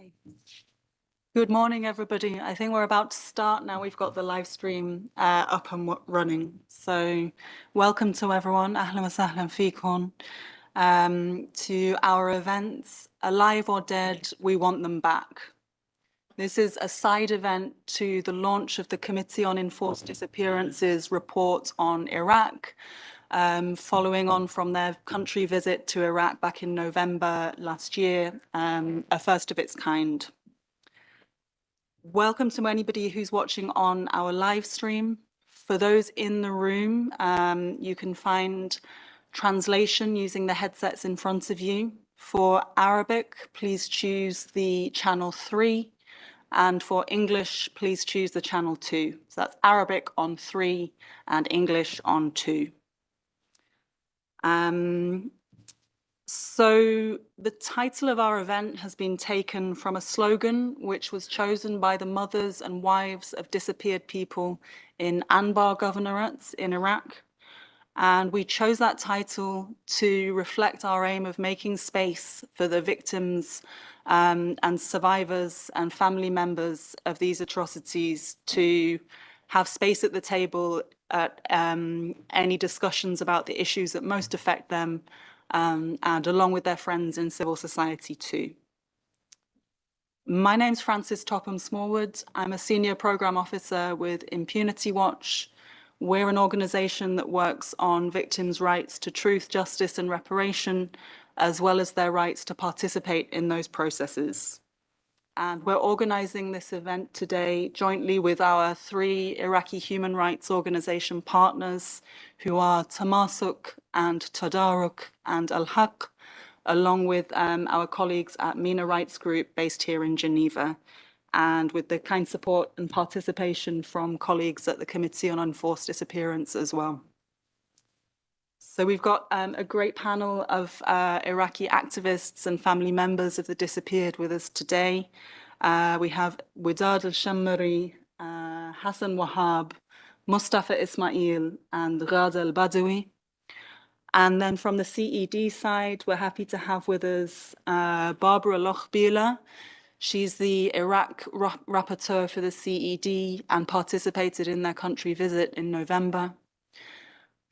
Okay. Good morning, everybody. I think we're about to start now. We've got the live stream up and running. So welcome to everyone. Ahlan wa sahlan feekum to our events. Alive or dead, we want them back. This is a side event to the launch of the Committee on Enforced Disappearances report on Iraq, following on from their country visit to Iraq back in November last year, a first of its kind. Welcome to anybody who's watching on our live stream. For those in the room, you can find translation using the headsets in front of you. For Arabic, please choose the channel 3. And for English, please choose the channel 2. So that's Arabic on 3 and English on 2. So the title of our event has been taken from a slogan which was chosen by the mothers and wives of disappeared people in Anbar Governorate in Iraq. And we chose that title to reflect our aim of making space for the victims and survivors and family members of these atrocities to have space at the table at any discussions about the issues that most affect them, and along with their friends in civil society too. My name's Frances Topham Smallwood. I'm a senior program officer with Impunity Watch. We're an organization that works on victims' rights to truth, justice, and reparation, as well as their rights to participate in those processes. And we're organizing this event today jointly with our 3 Iraqi human rights organization partners, who are Tamasok and Tadaruk and Al-Haqq, along with our colleagues at MENA Rights Group based here in Geneva, and with the kind support and participation from colleagues at the Committee on Enforced Disappearances as well. So we've got a great panel of Iraqi activists and family members of the disappeared with us today. We have Widad al-Shammari, Hassan Wahab, Mustafa Ismail, and Ghada al-Badawi. And then from the CED side, we're happy to have with us Barbara Lochbihler. She's the Iraq rapporteur for the CED and participated in their country visit in November.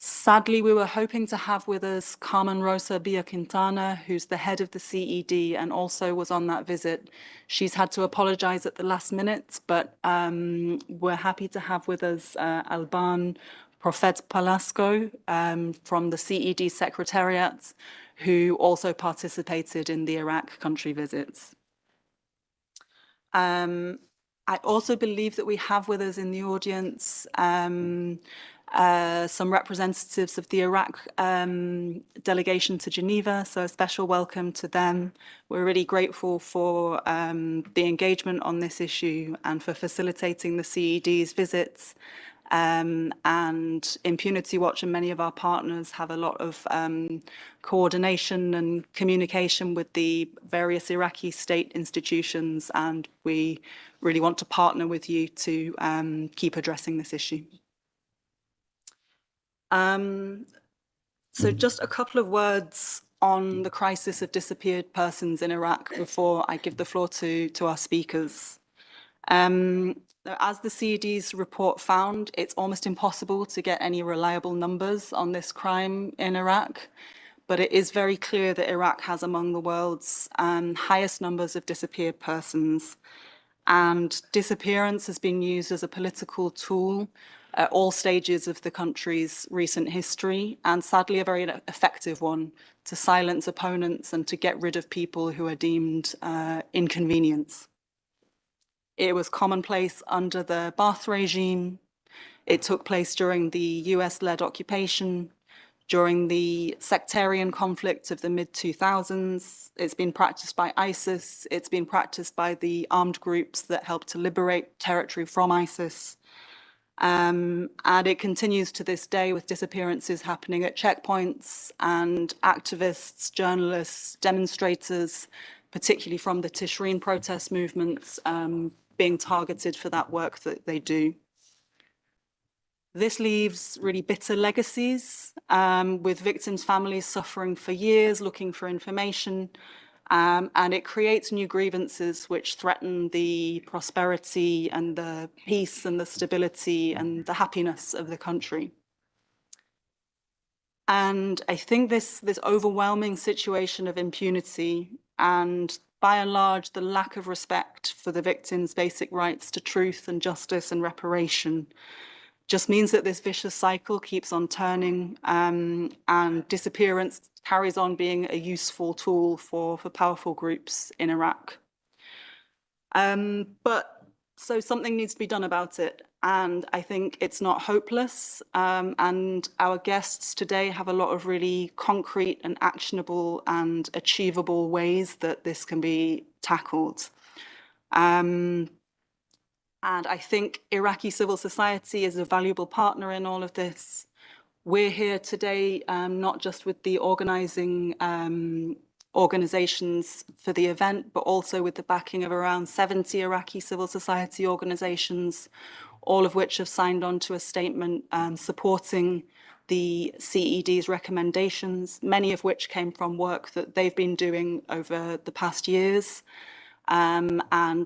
Sadly, we were hoping to have with us Carmen Rosa Villa-Quintana, who's the head of the CED and also was on that visit. She's had to apologize at the last minute, but we're happy to have with us Alban Profet Palasco from the CED Secretariat, who also participated in the Iraq country visits. I also believe that we have with us in the audience some representatives of the Iraq delegation to Geneva, so a special welcome to them. We're really grateful for the engagement on this issue and for facilitating the CED's visits. And Impunity Watch and many of our partners have a lot of coordination and communication with the various Iraqi state institutions, and we really want to partner with you to keep addressing this issue. So just a couple of words on the crisis of disappeared persons in Iraq before I give the floor to our speakers. As the CED's report found, it's almost impossible to get any reliable numbers on this crime in Iraq, but it is very clear that Iraq has among the world's highest numbers of disappeared persons. And disappearance has been used as a political tool at all stages of the country's recent history, and sadly a very effective one to silence opponents and to get rid of people who are deemed inconvenience. It was commonplace under the Ba'ath regime. It took place during the US-led occupation, during the sectarian conflict of the mid-2000s. It's been practiced by ISIS. It's been practiced by the armed groups that helped to liberate territory from ISIS. And it continues to this day with disappearances happening at checkpoints and activists, journalists, demonstrators, particularly from the Tishreen protest movements, being targeted for that work that they do. This leaves really bitter legacies, with victims' families suffering for years, looking for information, And it creates new grievances which threaten the prosperity and the peace and the stability and the happiness of the country. And I think this overwhelming situation of impunity and, by and large, the lack of respect for the victims' basic rights to truth and justice and reparation just means that this vicious cycle keeps on turning, and disappearance carries on being a useful tool for powerful groups in Iraq. So something needs to be done about it. And I think it's not hopeless. And our guests today have a lot of really concrete and actionable and achievable ways that this can be tackled. And I think Iraqi civil society is a valuable partner in all of this. We're here today not just with the organizing organizations for the event, but also with the backing of around 70 Iraqi civil society organizations, all of which have signed on to a statement supporting the CED's recommendations, many of which came from work that they've been doing over the past years. And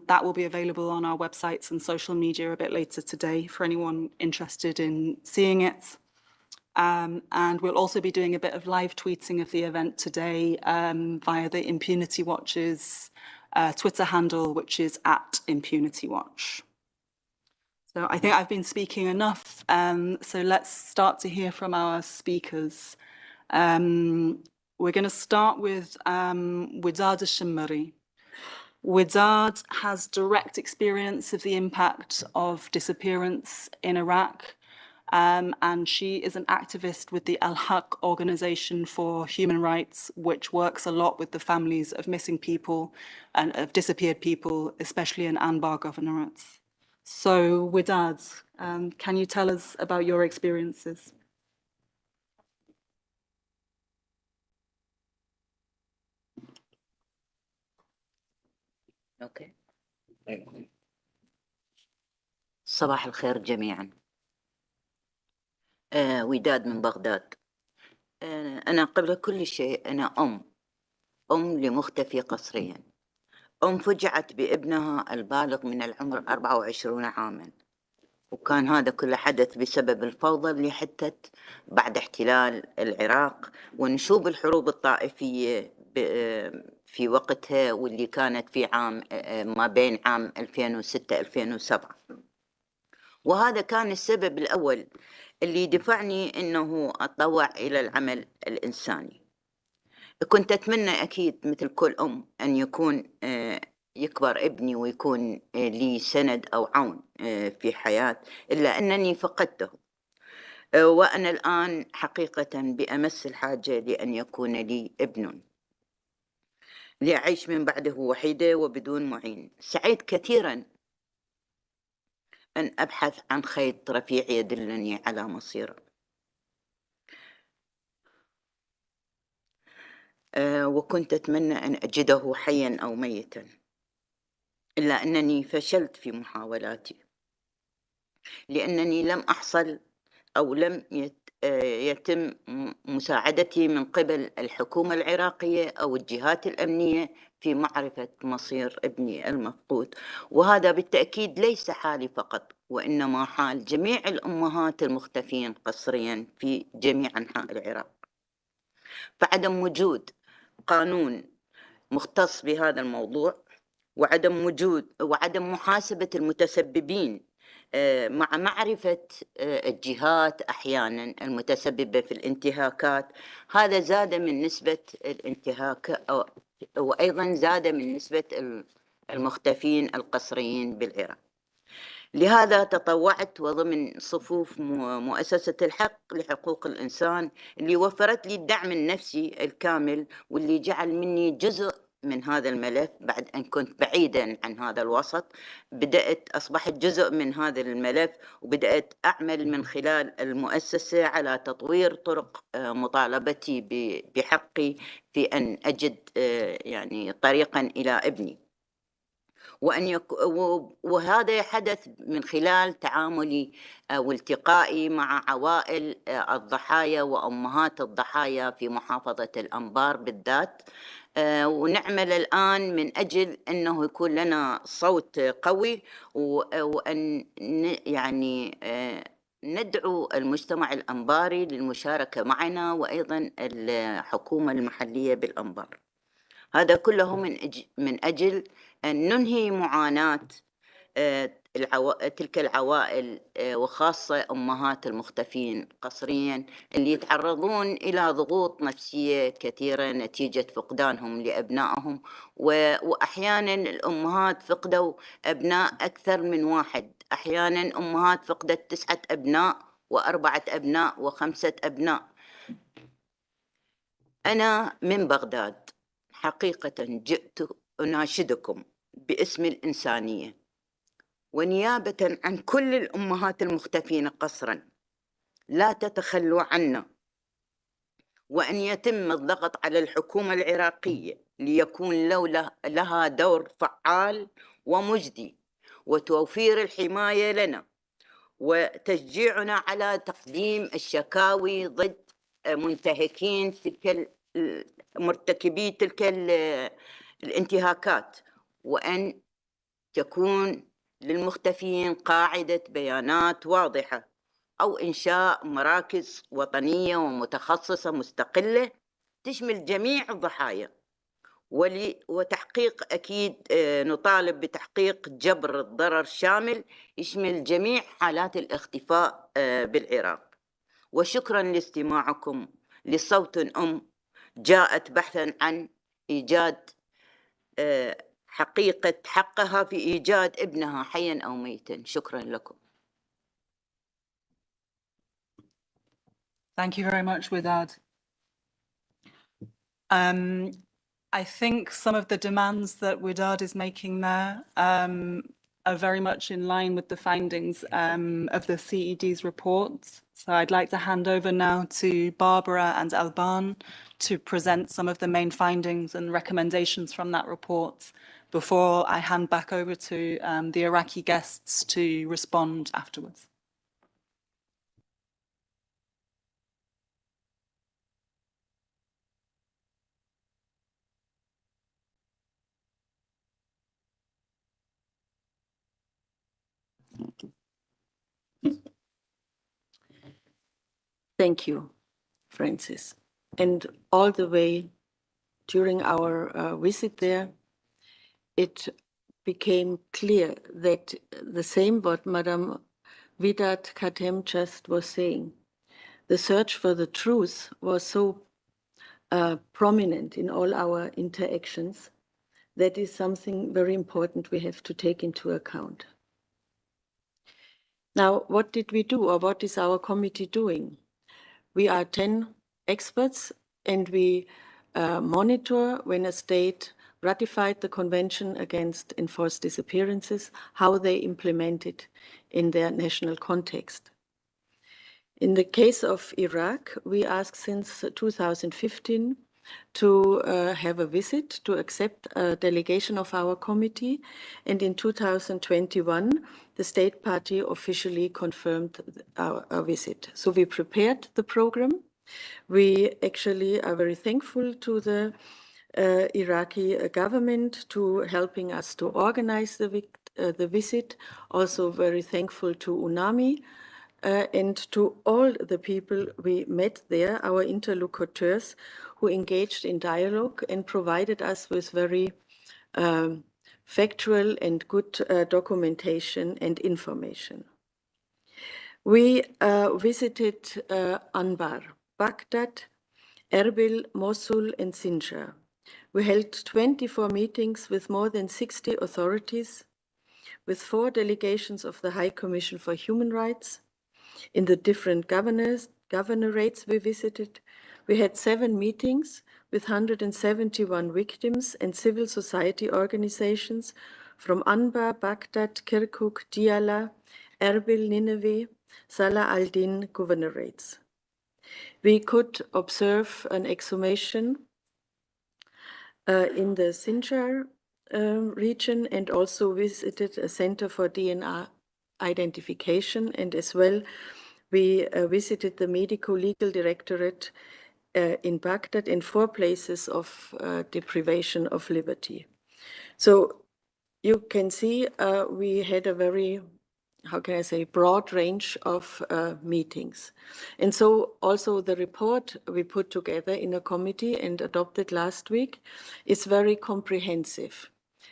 that will be available on our websites and social media a bit later today for anyone interested in seeing it. And we'll also be doing a bit of live tweeting of the event today via the Impunity Watch's Twitter handle, which is @ImpunityWatch. So I think I've been speaking enough. So let's start to hear from our speakers. We're going to start with Widad al-Shimmari. Widad has direct experience of the impact of disappearance in Iraq. And she is an activist with the Al-Haqq Organisation for Human Rights, which works a lot with the families of missing people and of disappeared people, especially in Anbar governorates. So, Widad, can you tell us about your experiences? اوكي. صباح الخير جميعا. وداد من بغداد. أنا قبل كل شيء أنا أم لمختفي قسريا، أم فجعت بابنها البالغ من العمر 24 عاما، وكان هذا كله حدث بسبب الفوضى اللي حدثت بعد احتلال العراق ونشوب الحروب الطائفية في وقتها، واللي كانت في عام ما بين عام 2006-2007. وهذا كان السبب الأول اللي دفعني أنه أتطوع إلى العمل الإنساني. كنت أتمنى أكيد مثل كل أم أن يكون يكبر ابني ويكون لي سند أو عون في حياة، إلا أنني فقدته. وأنا الآن حقيقة بأمس الحاجة لأن يكون لي ابن لأعيش من بعده وحيدة وبدون معين. سعيد كثيرا أن أبحث عن خيط رفيع يدلني على مصيره. وكنت أتمنى أن أجده حيا أو ميتا، إلا أنني فشلت في محاولاتي، لأنني لم أحصل أو لم يتم مساعدتي من قبل الحكومة العراقية أو الجهات الأمنية في معرفة مصير ابني المفقود. وهذا بالتأكيد ليس حالي فقط، وإنما حال جميع الأمهات المختفين قسريا في جميع أنحاء العراق. فعدم وجود قانون مختص بهذا الموضوع، وعدم محاسبة المتسببين مع معرفة الجهات أحيانا المتسببة في الانتهاكات، هذا زاد من نسبة الانتهاك، وأيضا زاد من نسبة المختفين القسريين بالعراق. لهذا تطوعت وضمن صفوف مؤسسة الحق لحقوق الإنسان اللي وفرت لي الدعم النفسي الكامل، واللي جعل مني جزء من هذا الملف. بعد أن كنت بعيدا عن هذا الوسط أصبحت جزء من هذا الملف، وبدأت أعمل من خلال المؤسسة على تطوير طرق مطالبتي بحقي في أن أجد يعني طريقا إلى ابني. وهذا حدث من خلال تعاملي والتقائي مع عوائل الضحايا وأمهات الضحايا في محافظة الأنبار بالذات، ونعمل الآن من أجل أنه يكون لنا صوت قوي وأن يعني ندعو المجتمع الأنباري للمشاركة معنا وأيضا الحكومة المحلية بالأنبار. هذا كله من أجل أن ننهي معاناة تلك العوائل وخاصة أمهات المختفين قسريا اللي يتعرضون إلى ضغوط نفسية كثيرة نتيجة فقدانهم لأبنائهم، وأحيانا الأمهات فقدوا أبناء أكثر من واحد، أحيانا أمهات فقدت 9 أبناء و4 أبناء و5 أبناء. أنا من بغداد حقيقة جئت أناشدكم باسم الإنسانية ونيابة عن كل الأمهات المختفين قسرا، لا تتخلوا عنا، وأن يتم الضغط على الحكومة العراقية ليكون لها دور فعال ومجدي وتوفير الحماية لنا وتشجيعنا على تقديم الشكاوي ضد منتهكين مرتكبي تلك الانتهاكات، وأن تكون للمختفين قاعدة بيانات واضحة أو إنشاء مراكز وطنية ومتخصصة مستقلة تشمل جميع الضحايا، وتحقيق أكيد نطالب بتحقيق جبر الضرر شامل يشمل جميع حالات الاختفاء بالعراق. وشكرا لاستماعكم لصوت جاءت بحثا عن إيجاد حقها في إيجاد ابنها حيا أو ميتا. شكرا لكم. Thank you very much, Widad. I think some of the demands that Widad is making there are very much in line with the findings of the CED's reports. So I'd like to hand over now to Barbara and Alban to present some of the main findings and recommendations from that report before I hand back over to the Iraqi guests to respond afterwards. Thank you, Francis. And all the way during our visit there, it became clear that the same what Madame Vidat Khatem just was saying, the search for the truth was so prominent in all our interactions. That is something very important we have to take into account. Now, what did we do, or what is our committee doing? We are 10 experts, and we monitor when a state ratified the Convention Against Enforced Disappearances, how they implement it in their national context. In the case of Iraq, we asked since 2015 to have a visit, to accept a delegation of our committee, and in 2021, the state party officially confirmed our visit. So we prepared the program. We actually are very thankful to the Iraqi government to helping us to organize the visit. Also very thankful to UNAMI and to all the people we met there, our interlocutors who engaged in dialogue and provided us with very factual and good documentation and information. We visited Anbar, Baghdad, Erbil, Mosul, and Sinjar. We held 24 meetings with more than 60 authorities, with 4 delegations of the High Commission for Human Rights. In the different governorates we visited, we had 7 meetings with 171 victims and civil society organizations from Anbar, Baghdad, Kirkuk, Diyala, Erbil, Nineveh, Salah al-Din governorates. We could observe an exhumation in the Sinjar region and also visited a center for DNA identification, and as well we visited the medico-legal directorate in Baghdad and 4 places of deprivation of liberty. So you can see we had a very, how can I say, broad range of meetings. And so also the report we put together in a committee and adopted last week is very comprehensive.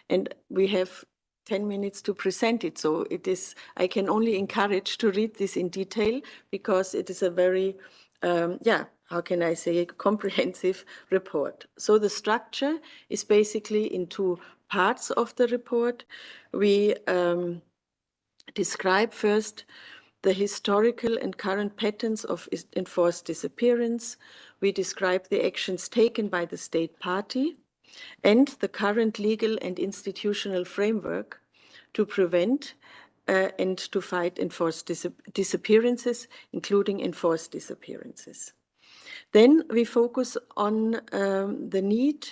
And we have 10 minutes to present it. So it is, I can only encourage to read this in detail because it is a very, how can I say, a comprehensive report. So the structure is basically in 2 parts of the report. We describe first the historical and current patterns of enforced disappearance. We describe the actions taken by the state party and the current legal and institutional framework to prevent and to fight enforced disappearances, including enforced disappearances. Then we focus on the need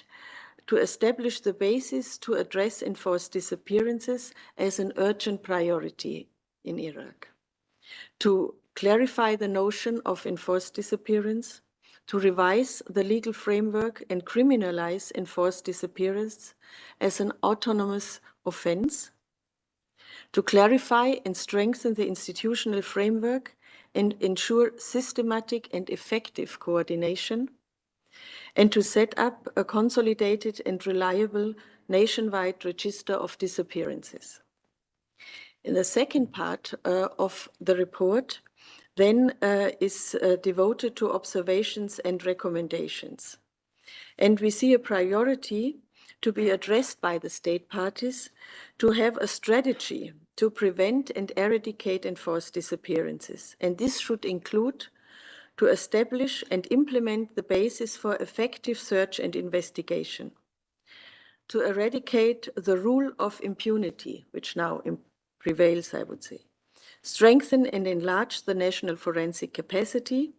to establish the basis to address enforced disappearances as an urgent priority in Iraq, to clarify the notion of enforced disappearance, to revise the legal framework and criminalize enforced disappearance as an autonomous offense, to clarify and strengthen the institutional framework and ensure systematic and effective coordination, and to set up a consolidated and reliable nationwide register of disappearances. In the second part of the report, then is devoted to observations and recommendations. And we see a priority to be addressed by the state parties to have a strategy to prevent and eradicate enforced disappearances. And this should include to establish and implement the basis for effective search and investigation, to eradicate the rule of impunity, which now prevails, I would say, strengthen and enlarge the national forensic capacity,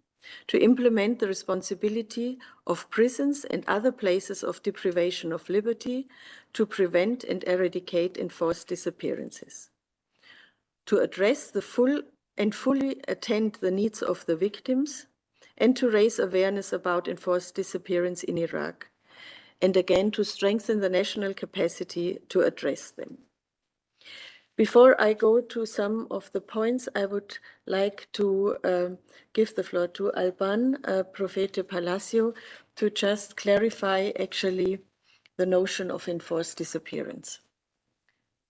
to implement the responsibility of prisons and other places of deprivation of liberty to prevent and eradicate enforced disappearances, to address the full and fully attend the needs of the victims, and to raise awareness about enforced disappearance in Iraq, and again to strengthen the national capacity to address them. Before I go to some of the points, I would like to give the floor to Alban Profete Palacio to just clarify actually the notion of enforced disappearance.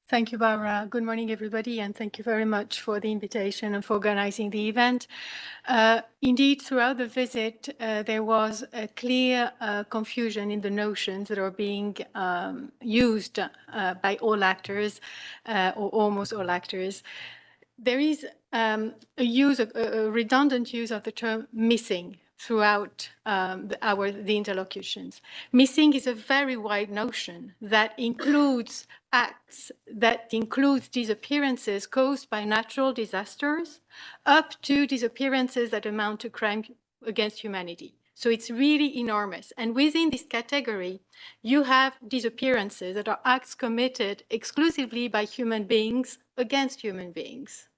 Thank you, Barbara. Good morning, everybody, and thank you very much for the invitation and for organizing the event. Indeed, throughout the visit, there was a clear confusion in the notions that are being used by all actors, or almost all actors. There is a redundant use of the term missing throughout the interlocutions. Missing is a very wide notion that includes acts, that includes disappearances caused by natural disasters, up to disappearances that amount to crime against humanity. So it's really enormous. And within this category, you have disappearances that are acts committed exclusively by human beings against human beings.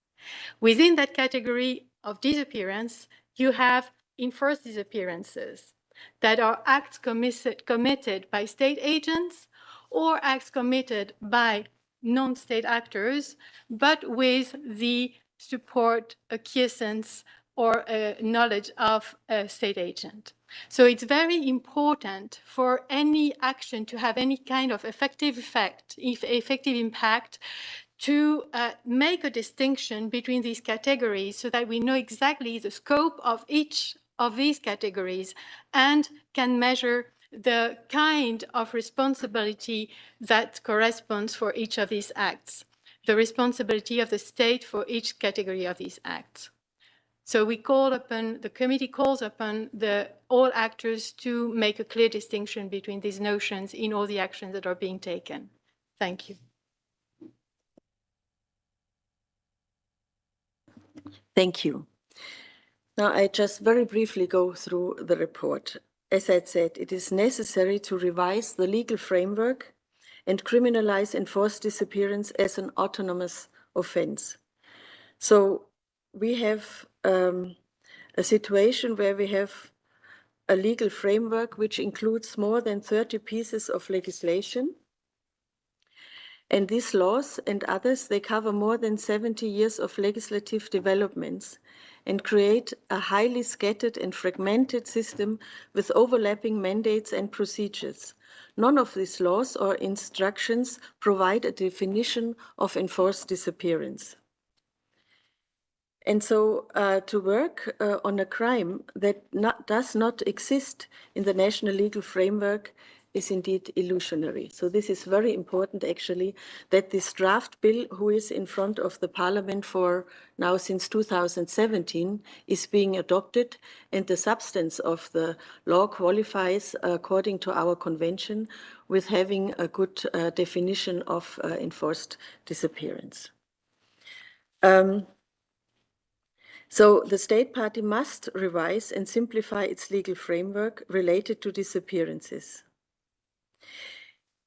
Within that category of disappearance, you have enforced disappearances that are acts committed by state agents or acts committed by non-state actors, but with the support, acquiescence, or knowledge of a state agent. So it's very important for any action to have any kind of effective impact to make a distinction between these categories so that we know exactly the scope of each of these categories and can measure the kind of responsibility that corresponds for each of these acts, the responsibility of the state for each category of these acts. So we call upon, the committee calls upon all actors to make a clear distinction between these notions in all the actions that are being taken. Thank you. Thank you. Now, I just very briefly go through the report. As I said, it is necessary to revise the legal framework and criminalize enforced disappearance as an autonomous offense. So we have a situation where we have a legal framework which includes more than 30 pieces of legislation. And these laws and others, they cover more than 70 years of legislative developments and create a highly scattered and fragmented system with overlapping mandates and procedures. None of these laws or instructions provide a definition of enforced disappearance. And so to work on a crime that does not exist in the national legal framework is indeed illusionary. So this is very important, actually, that this draft bill, who is in front of the Parliament for now since 2017, is being adopted, and the substance of the law qualifies, according to our convention, with having a good definition of enforced disappearance. So the state party must revise and simplify its legal framework related to disappearances.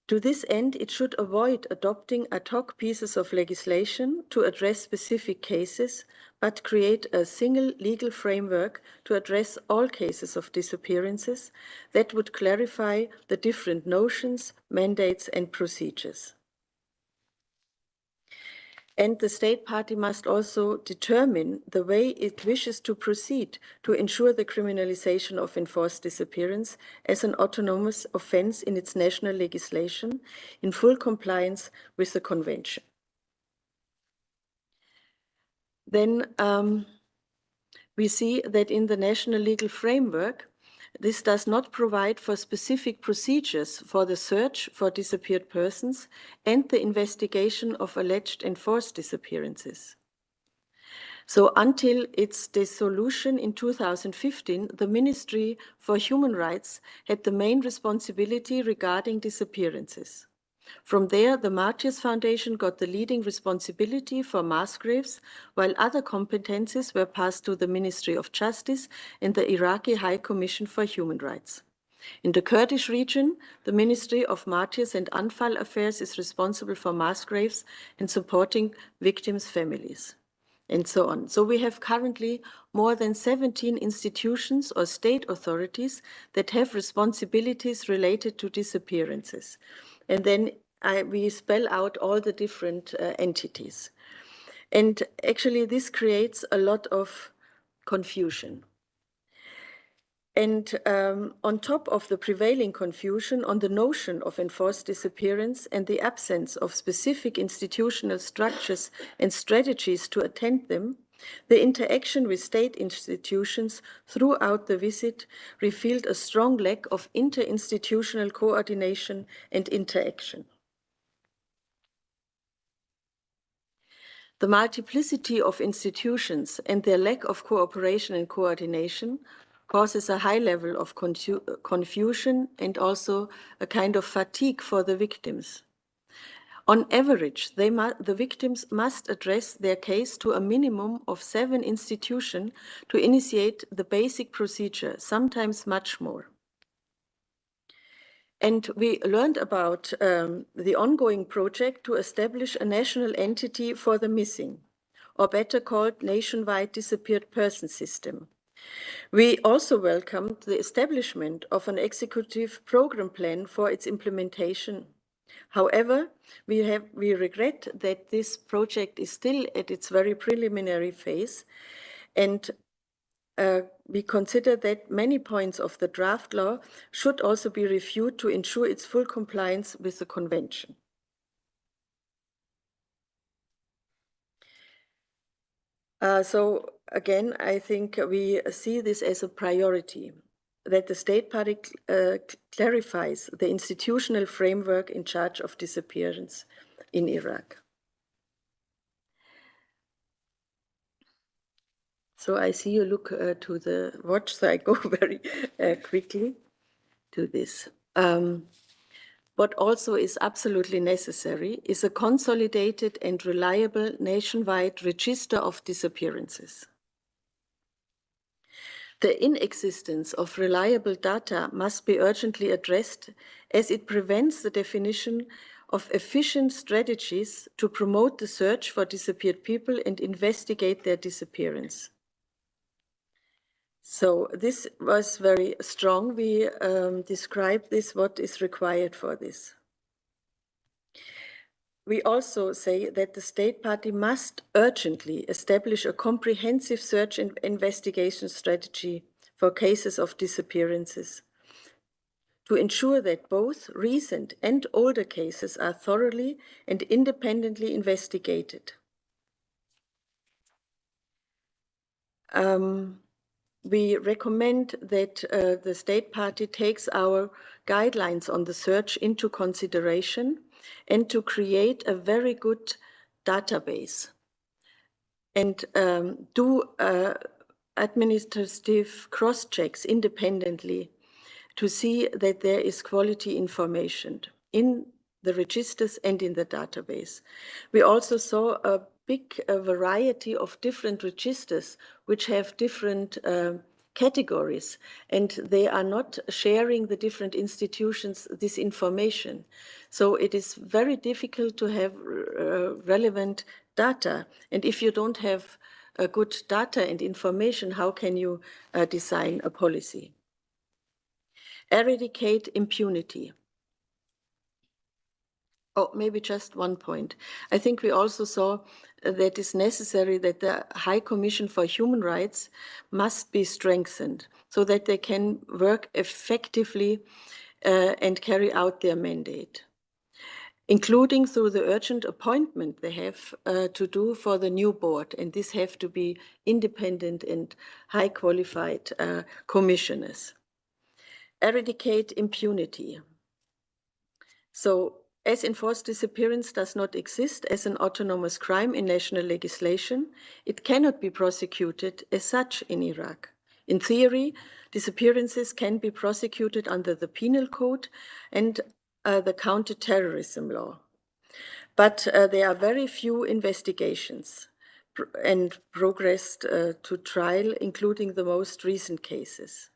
To this end, it should avoid adopting ad hoc pieces of legislation to address specific cases, but create a single legal framework to address all cases of disappearances that would clarify the different notions, mandates, and procedures. And the state party must also determine the way it wishes to proceed to ensure the criminalization of enforced disappearance as an autonomous offense in its national legislation in full compliance with the convention. Then we see that in the national legal framework, this does not provide for specific procedures for the search for disappeared persons and the investigation of alleged enforced disappearances. So until its dissolution in 2015, the Ministry for Human Rights had the main responsibility regarding disappearances. From there, the Martyrs Foundation got the leading responsibility for mass graves, while other competencies were passed to the Ministry of Justice and the Iraqi High Commission for Human Rights. In the Kurdish region, the Ministry of Martyrs and Anfal Affairs is responsible for mass graves and supporting victims' families, and so on. So we have currently more than 17 institutions or state authorities that have responsibilities related to disappearances. And then we spell out all the different entities. And actually, this creates a lot of confusion. And on top of the prevailing confusion on the notion of enforced disappearance and the absence of specific institutional structures and strategies to attend them, the interaction with state institutions throughout the visit revealed a strong lack of interinstitutional coordination and interaction. The multiplicity of institutions and their lack of cooperation and coordination causes a high level of confusion and also a kind of fatigue for the victims. On average, the victims must address their case to a minimum of 7 institutions to initiate the basic procedure, sometimes much more. And we learned about the ongoing project to establish a national entity for the missing, or better called Nationwide Disappeared Person System. We also welcomed the establishment of an executive program plan for its implementation. However, we regret that this project is still at its very preliminary phase, and we consider that many points of the draft law should also be reviewed to ensure its full compliance with the convention. So again, I think we see this as a priority, that the state party clarifies the institutional framework in charge of disappearance in Iraq. So I see you look to the watch, so I go very quickly to this. What also is absolutely necessary is a consolidated and reliable nationwide register of disappearances. The inexistence of reliable data must be urgently addressed, as it prevents the definition of efficient strategies to promote the search for disappeared people and investigate their disappearance. So this was very strong. We described this, what is required for this. We also say that the state party must urgently establish a comprehensive search and investigation strategy for cases of disappearances to ensure that both recent and older cases are thoroughly and independently investigated. We recommend that the state party takes our guidelines on the search into consideration and to create a very good database and do administrative cross-checks independently to see that there is quality information in the registers and in the database. We also saw a big variety of different registers which have different categories, and they are not sharing the different institutions this information. So it is very difficult to have relevant data. And if you don't have good data and information, how can you design a policy? Eradicate impunity. Oh, maybe just one point. I think we also saw that it's necessary that the High Commission for Human Rights must be strengthened so that they can work effectively and carry out their mandate, including through the urgent appointment they have to do for the new board. And this have to be independent and high qualified commissioners. Eradicate impunity. So, as enforced disappearance does not exist as an autonomous crime in national legislation, it cannot be prosecuted as such in Iraq. In theory, disappearances can be prosecuted under the penal code and the counter-terrorism law. But there are very few investigations and progressed to trial, including the most recent cases.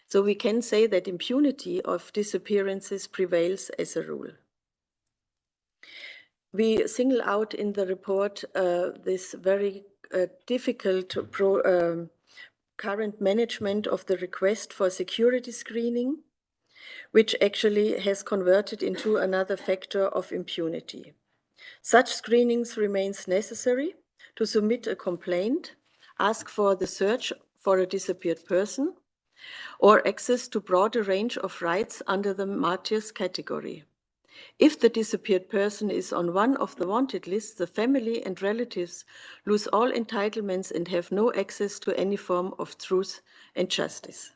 So we can say that impunity of disappearances prevails as a rule. We single out in the report this very difficult current management of the request for security screening, which actually has converted into another factor of impunity. Such screenings remains necessary to submit a complaint, ask for the search for a disappeared person, or access to broader range of rights under the martyrs category. If the disappeared person is on one of the wanted lists, the family and relatives lose all entitlements and have no access to any form of truth and justice.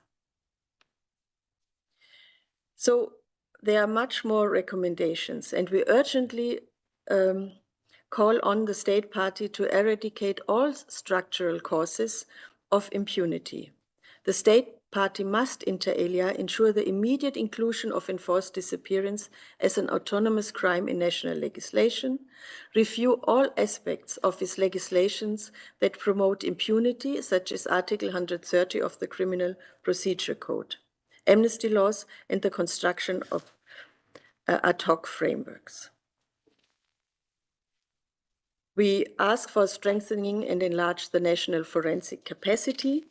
So there are much more recommendations, and we urgently call on the state party to eradicate all structural causes of impunity. The state party must, inter alia, ensure the immediate inclusion of enforced disappearance as an autonomous crime in national legislation, review all aspects of its legislations that promote impunity, such as Article 130 of the Criminal Procedure Code, amnesty laws, and the construction of ad hoc frameworks. We ask for strengthening and enlarge the national forensic capacity.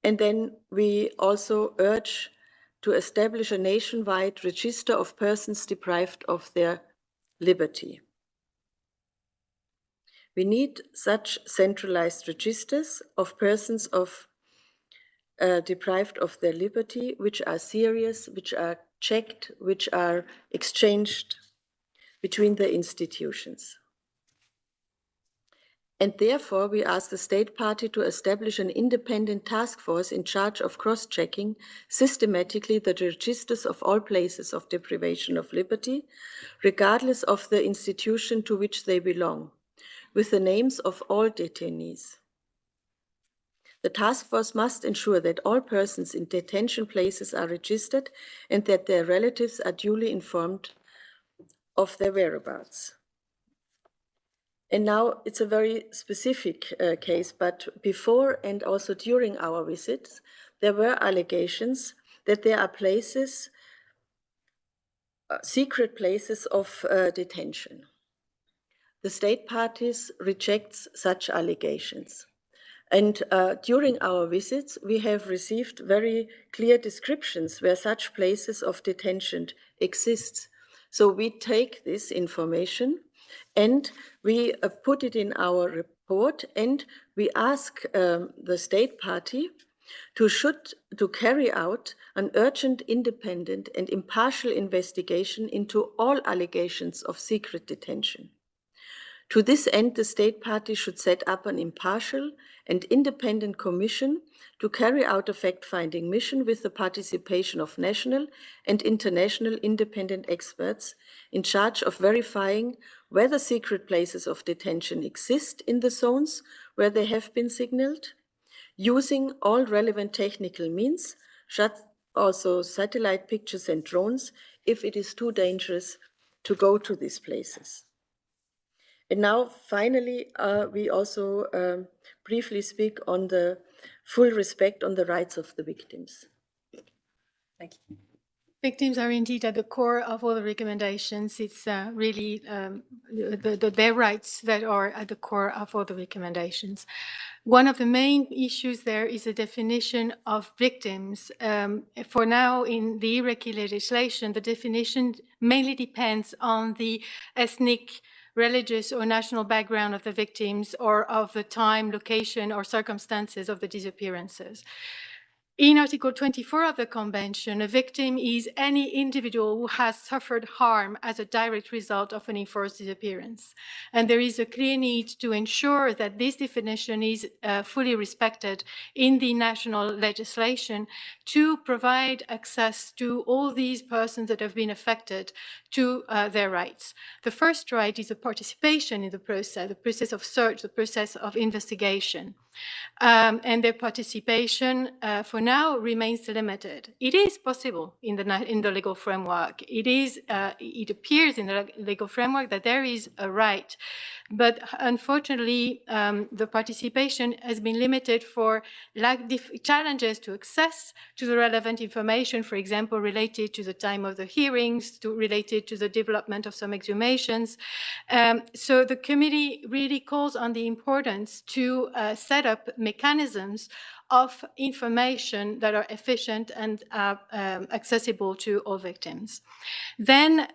And then we also urge to establish a nationwide register of persons deprived of their liberty. We need such centralized registers of persons deprived of their liberty, which are serious, which are checked, which are exchanged between the institutions. And therefore, we ask the state party to establish an independent task force in charge of cross-checking systematically the registers of all places of deprivation of liberty, regardless of the institution to which they belong, with the names of all detainees. The task force must ensure that all persons in detention places are registered and that their relatives are duly informed of their whereabouts. And now it's a very specific case, but before and also during our visits, there were allegations that there are places, secret places of detention. The state parties reject such allegations. And during our visits, we have received very clear descriptions where such places of detention exist. So we take this information and we put it in our report, and we ask the state party to carry out an urgent, independent and impartial investigation into all allegations of secret detention. To this end, the state party should set up an impartial and independent commission to carry out a fact-finding mission with the participation of national and international independent experts in charge of verifying whether secret places of detention exist in the zones where they have been signaled, using all relevant technical means, also satellite pictures and drones, if it is too dangerous to go to these places. And now, finally, we also briefly speak on the full respect on the rights of the victims. Thank you. Victims are indeed at the core of all the recommendations. It's really their rights that are at the core of all the recommendations. One of the main issues there is the definition of victims. For now, in the Iraqi legislation, the definition mainly depends on the ethnic, religious or national background of the victims, or of the time, location or circumstances of the disappearances. In Article 24 of the Convention, a victim is any individual who has suffered harm as a direct result of an enforced disappearance. And there is a clear need to ensure that this definition is fully respected in the national legislation to provide access to all these persons that have been affected to their rights. The first right is the participation in the process of search, the process of investigation. And their participation for now remains limited. It is possible in the legal framework. It appears in the legal framework that there is a right, but unfortunately, the participation has been limited for challenges to access to the relevant information, for example, related to the time of the hearings, related to the development of some exhumations. So the committee really calls on the importance to set up mechanisms of information that are efficient and accessible to all victims. Then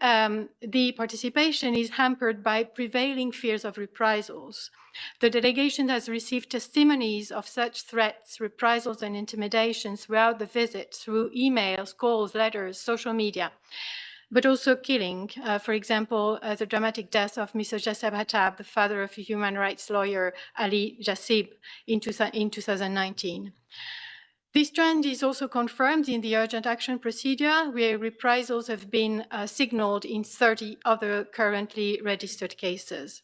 the participation is hampered by prevailing fears of reprisals. The delegation has received testimonies of such threats, reprisals, and intimidations throughout the visit through emails, calls, letters, social media, but also killing. For example, the dramatic death of Mr. Jasseb Hattab, the father of human rights lawyer Ali Jassib, in 2019. This trend is also confirmed in the urgent action procedure, where reprisals have been signaled in 30 other currently registered cases.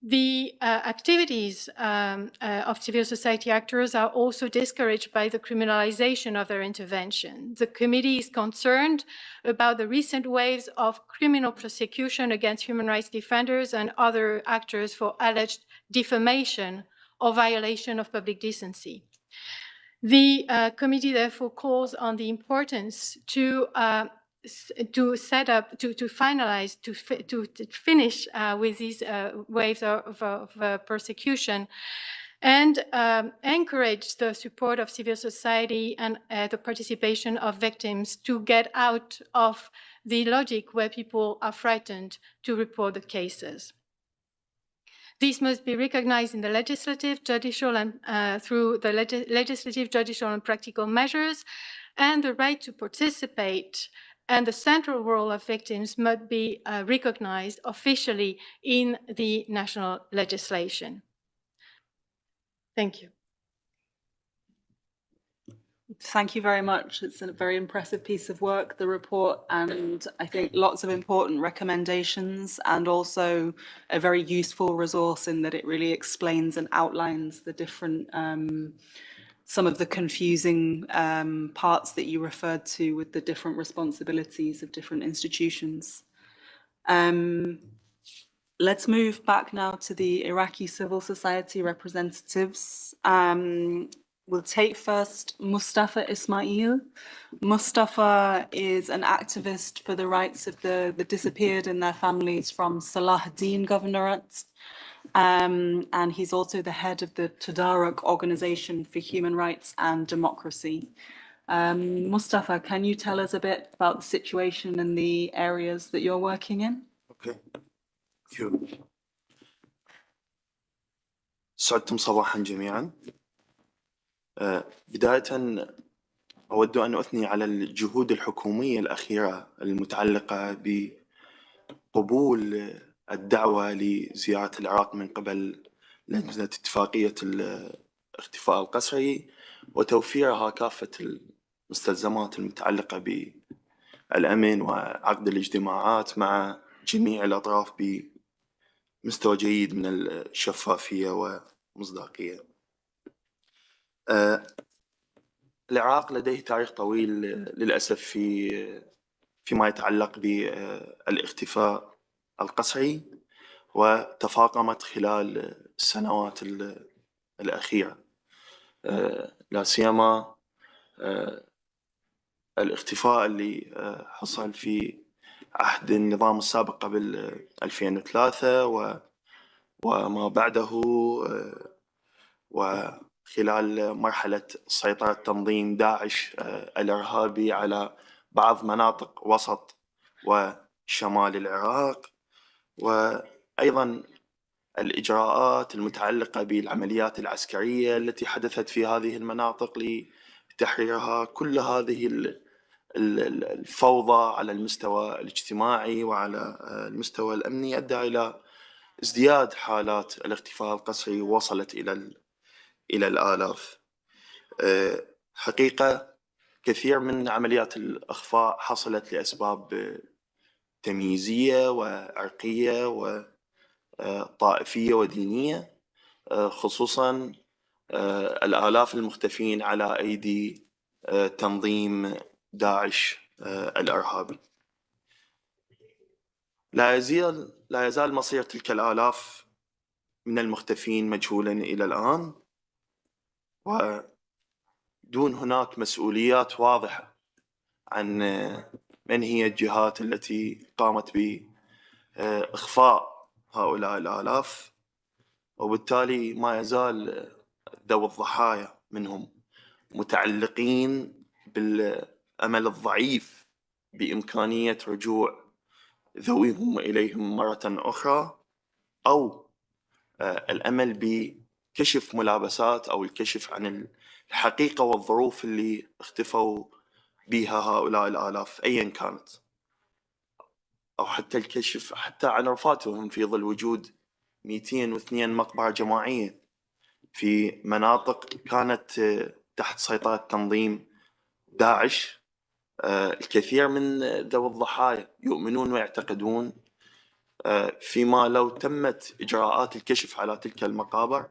The activities of civil society actors are also discouraged by the criminalization of their intervention. The committee is concerned about the recent waves of criminal prosecution against human rights defenders and other actors for alleged defamation or violation of public decency. The committee therefore calls on the importance to set up, to finalize, to finish with these waves of persecution, and encourage the support of civil society and the participation of victims to get out of the logic where people are frightened to report the cases. This must be recognized in the legislative, judicial, and through the legislative, judicial, and practical measures, and the right to participate and the central role of victims must be recognized officially in the national legislation. Thank you. Thank you very much. It's a very impressive piece of work, the report, and I think lots of important recommendations, and also a very useful resource in that it really explains and outlines the different, some of the confusing parts that you referred to with the different responsibilities of different institutions. Let's move back now to the Iraqi civil society representatives. We'll take first Mustafa Ismail. Mustafa is an activist for the rights of the disappeared and their families from Salahuddin Governorate. and he's also the head of the Tadaruk Organisation for Human Rights and Democracy. Mustafa, can you tell us a bit about the situation in the areas that you're working in? Okay. Thank you. سعدتم صباحا جميعا. بداية أود أن أثني على الجهود الحكومية الأخيرة المتعلقة بقبول الدعوة لزيارة العراق من قبل لجنة اتفاقية الاختفاء القسري وتوفيرها كافة المستلزمات المتعلقة بالأمن وعقد الاجتماعات مع جميع الأطراف بمستوى جيد من الشفافية ومصداقية. العراق لديه تاريخ طويل للأسف فيما يتعلق بالاختفاء القسري، وتفاقمت خلال السنوات الأخيرة، لا سيما الاختفاء اللي حصل في عهد النظام السابق قبل 2003 وما بعده، وخلال مرحلة سيطرة تنظيم داعش الإرهابي على بعض مناطق وسط وشمال العراق، وأيضا الإجراءات المتعلقة بالعمليات العسكرية التي حدثت في هذه المناطق لتحريرها. كل هذه الفوضى على المستوى الاجتماعي وعلى المستوى الأمني أدى إلى ازدياد حالات الاختفاء القسري وصلت إلى الآلاف. حقيقة كثير من عمليات الإخفاء حصلت لأسباب تمييزية وعرقية وطائفية ودينية، خصوصا الآلاف المختفين على أيدي تنظيم داعش الإرهابي. لا يزال مصير تلك الآلاف من المختفين مجهولا إلى الآن، ودون هناك مسؤوليات واضحة عن من هي الجهات التي قامت بإخفاء هؤلاء الآلاف، وبالتالي ما يزال ذوي الضحايا منهم متعلقين بالأمل الضعيف بإمكانية رجوع ذويهم إليهم مرة أخرى، أو الأمل بكشف ملابسات أو الكشف عن الحقيقة والظروف اللي اختفوا بها هؤلاء الآلاف أيا كانت، أو حتى الكشف حتى عن رفاتهم في ظل وجود 202 مقبرة جماعية في مناطق كانت تحت سيطرة تنظيم داعش. الكثير من ذوي الضحايا يؤمنون ويعتقدون فيما لو تمت إجراءات الكشف على تلك المقابر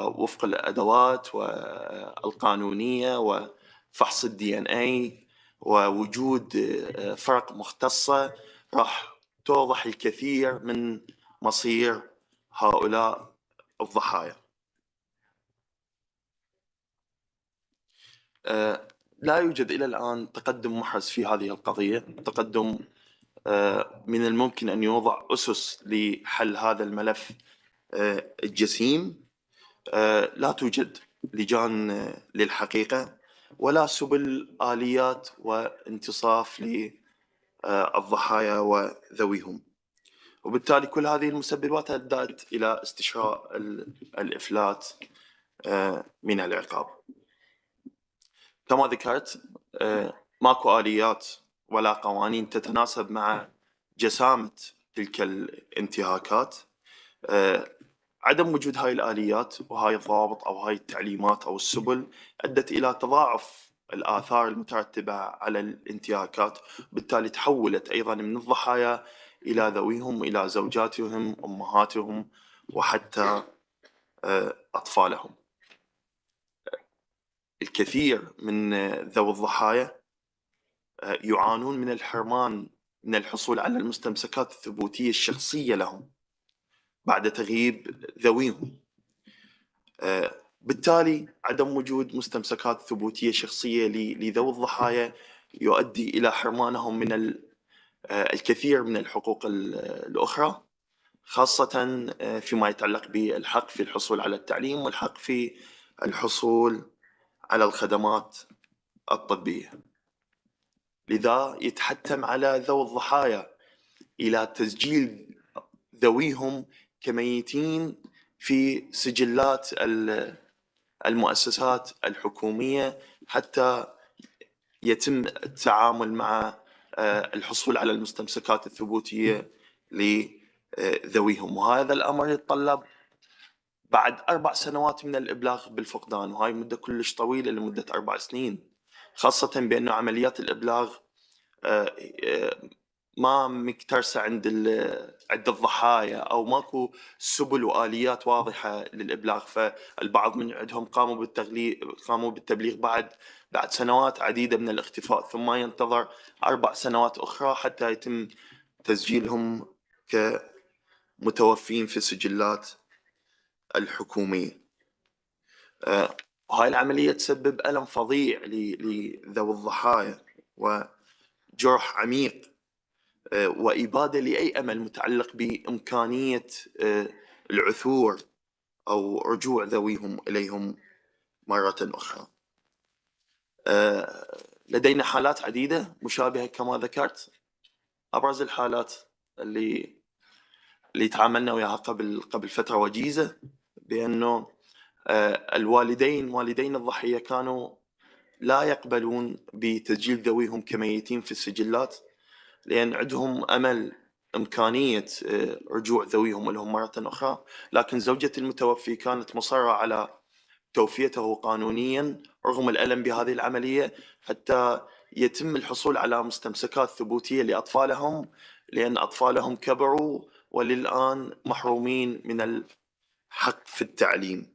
وفق الأدوات والقانونية وفحص الDNA ووجود فرق مختصة، راح توضح الكثير من مصير هؤلاء الضحايا. لا يوجد إلى الآن تقدم محرز في هذه القضية، تقدم من الممكن أن يوضع أسس لحل هذا الملف الجسيم. لا توجد لجان للحقيقة ولا سبل آليات وانتصاف للضحايا وذويهم، وبالتالي كل هذه المسببات أدت إلى استشراء الإفلات من العقاب. كما ذكرت، ماكو آليات ولا قوانين تتناسب مع جسامة تلك الانتهاكات. عدم وجود هاي الآليات وهاي الضوابط أو هاي التعليمات أو السبل أدت إلى تضاعف الآثار المترتبة على الانتهاكات، بالتالي تحولت أيضا من الضحايا إلى ذويهم، إلى زوجاتهم، أمهاتهم، وحتى أطفالهم. الكثير من ذوي الضحايا يعانون من الحرمان من الحصول على المستمسكات الثبوتية الشخصية لهم بعد تغييب ذويهم. بالتالي عدم وجود مستمسكات ثبوتية شخصية لذوي الضحايا يؤدي إلى حرمانهم من الكثير من الحقوق الأخرى، خاصة فيما يتعلق بالحق في الحصول على التعليم والحق في الحصول على الخدمات الطبية. لذا يتحتم على ذوي الضحايا إلى تسجيل ذويهم كميتين في سجلات المؤسسات الحكومية حتى يتم التعامل مع الحصول على المستمسكات الثبوتية لذويهم. وهذا الأمر يتطلب بعد 4 سنوات من الإبلاغ بالفقدان، وهاي مدة كلش طويلة لمدة 4 سنين، خاصة بأنه عمليات الإبلاغ ما مكترسة عند الضحايا أو ماكو سبل وآليات واضحة للإبلاغ، فالبعض من عندهم قاموا بالتبليغ بعد سنوات عديدة من الاختفاء، ثم ينتظر 4 سنوات أخرى حتى يتم تسجيلهم كمتوفين في السجلات الحكومية. وهاي العملية تسبب ألم فظيع لذوي الضحايا وجرح عميق وإبادة لأي أمل متعلق بإمكانية العثور أو رجوع ذويهم إليهم مرة أخرى. لدينا حالات عديدة مشابهة كما ذكرت. أبرز الحالات اللي تعاملنا وياها قبل فترة وجيزة بأنه والدين الضحية كانوا لا يقبلون بتسجيل ذويهم كميتين في السجلات، لأن عندهم أمل إمكانية رجوع ذويهم لهم مرة أخرى، لكن زوجة المتوفي كانت مصرة على توفيته قانونيا رغم الألم بهذه العملية حتى يتم الحصول على مستمسكات ثبوتية لأطفالهم، لأن أطفالهم كبروا وللآن محرومين من الحق في التعليم.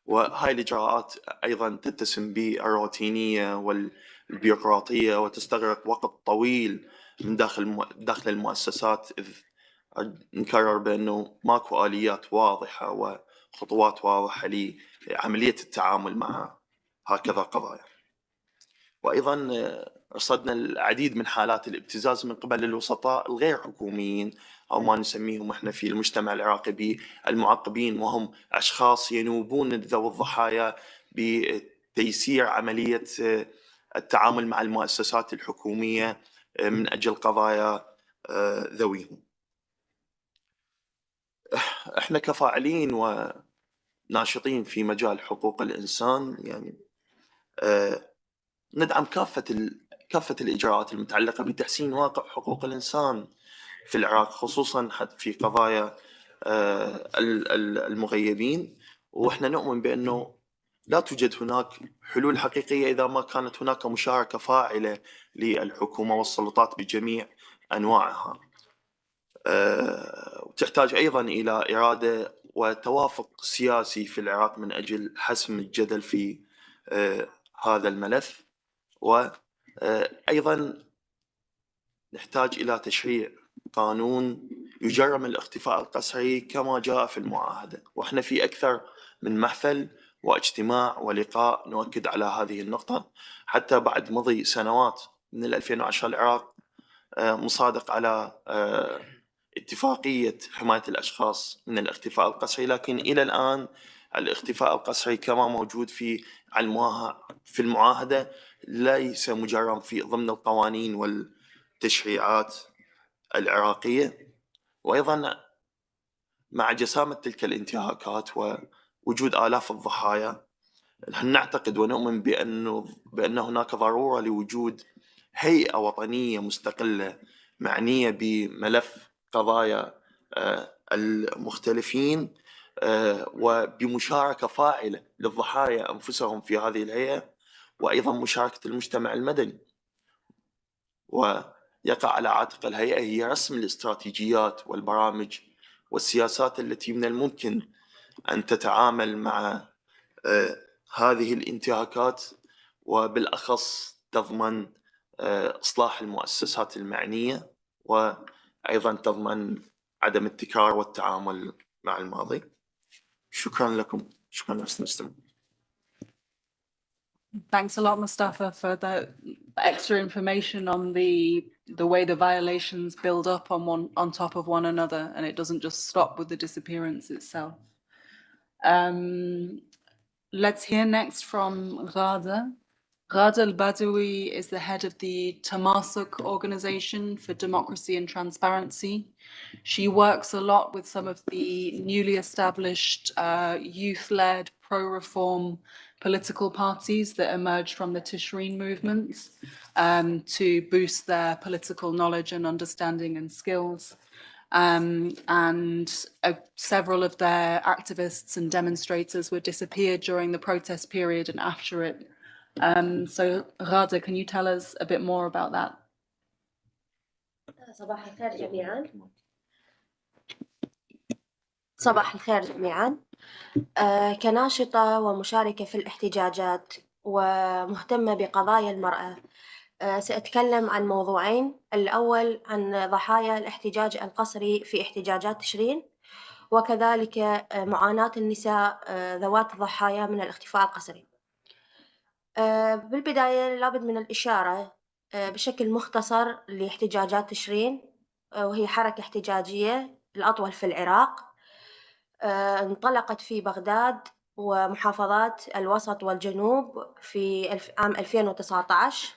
وهاي الإجراءات أيضا تتسم بالروتينية والبيروقراطية وتستغرق وقت طويل من داخل المؤسسات، إذ نكرر بأنه ماكو آليات واضحة وخطوات واضحة لعملية التعامل مع هكذا قضايا. وأيضا رصدنا العديد من حالات الابتزاز من قبل الوسطاء الغير حكوميين أو ما نسميهم احنا في المجتمع العراقي بالمعقبين، وهم أشخاص ينوبون ذوي الضحايا بتيسير عملية التعامل مع المؤسسات الحكومية من أجل قضايا ذويهم. احنا كفاعلين وناشطين في مجال حقوق الإنسان يعني ندعم كافة الإجراءات المتعلقة بتحسين واقع حقوق الإنسان في العراق، خصوصا في قضايا المغيبين. وإحنا نؤمن بأنه لا توجد هناك حلول حقيقية إذا ما كانت هناك مشاركة فاعلة للحكومة والسلطات بجميع أنواعها. وتحتاج أيضا إلى إرادة وتوافق سياسي في العراق من أجل حسم الجدل في هذا الملف. وأيضا نحتاج إلى تشريع قانون يجرم الاختفاء القسري كما جاء في المعاهدة، وإحنا في أكثر من محفل واجتماع ولقاء نؤكد على هذه النقطة، حتى بعد مضي سنوات من 2010 العراق مصادق على اتفاقية حماية الأشخاص من الاختفاء القسري، لكن إلى الآن الاختفاء القسري كما موجود في المعاهدة ليس مجرم في ضمن القوانين والتشريعات العراقية. وأيضا مع جسامة تلك الانتهاكات ووجود آلاف الضحايا، نحن نعتقد ونؤمن بأن هناك ضرورة لوجود هيئة وطنية مستقلة معنية بملف قضايا المختلفين وبمشاركة فاعلة للضحايا أنفسهم في هذه الهيئة، وأيضا مشاركة المجتمع المدني. ويقع على عاتق الهيئة هي رسم الاستراتيجيات والبرامج والسياسات التي من الممكن أن تتعامل مع هذه الانتهاكات، وبالأخص تضمن إصلاح المؤسسات المعنية، وأيضا تضمن عدم التكرار والتعامل مع الماضي. شكرا لكم. شكرا لحسن الاستماع. Thanks a lot, Mustafa, for the extra information on the way the violations build up on top of one another, and it doesn't just stop with the disappearance itself. Let's hear next from Ghada. Ghada al-Badawi is the head of the Tamasok Organisation for Democracy and Transparency. She works a lot with some of the newly established youth-led pro-reform political parties that emerged from the Tishreen movements to boost their political knowledge and understanding and skills. Several of their activists and demonstrators were disappeared during the protest period and after it. So Ghada, can you tell us a bit more about that? صباح الخير جميعا. صباح الخير جميعا. كناشطة ومشاركة في الاحتجاجات ومهتمة بقضايا المرأة، سأتكلم عن موضوعين. الأول عن ضحايا الاحتجاج القسري في احتجاجات تشرين، وكذلك معاناة النساء ذوات الضحايا من الاختفاء القسري. بالبداية لابد من الإشارة بشكل مختصر لاحتجاجات تشرين، وهي حركة احتجاجية الأطول في العراق، انطلقت في بغداد ومحافظات الوسط والجنوب في عام 2019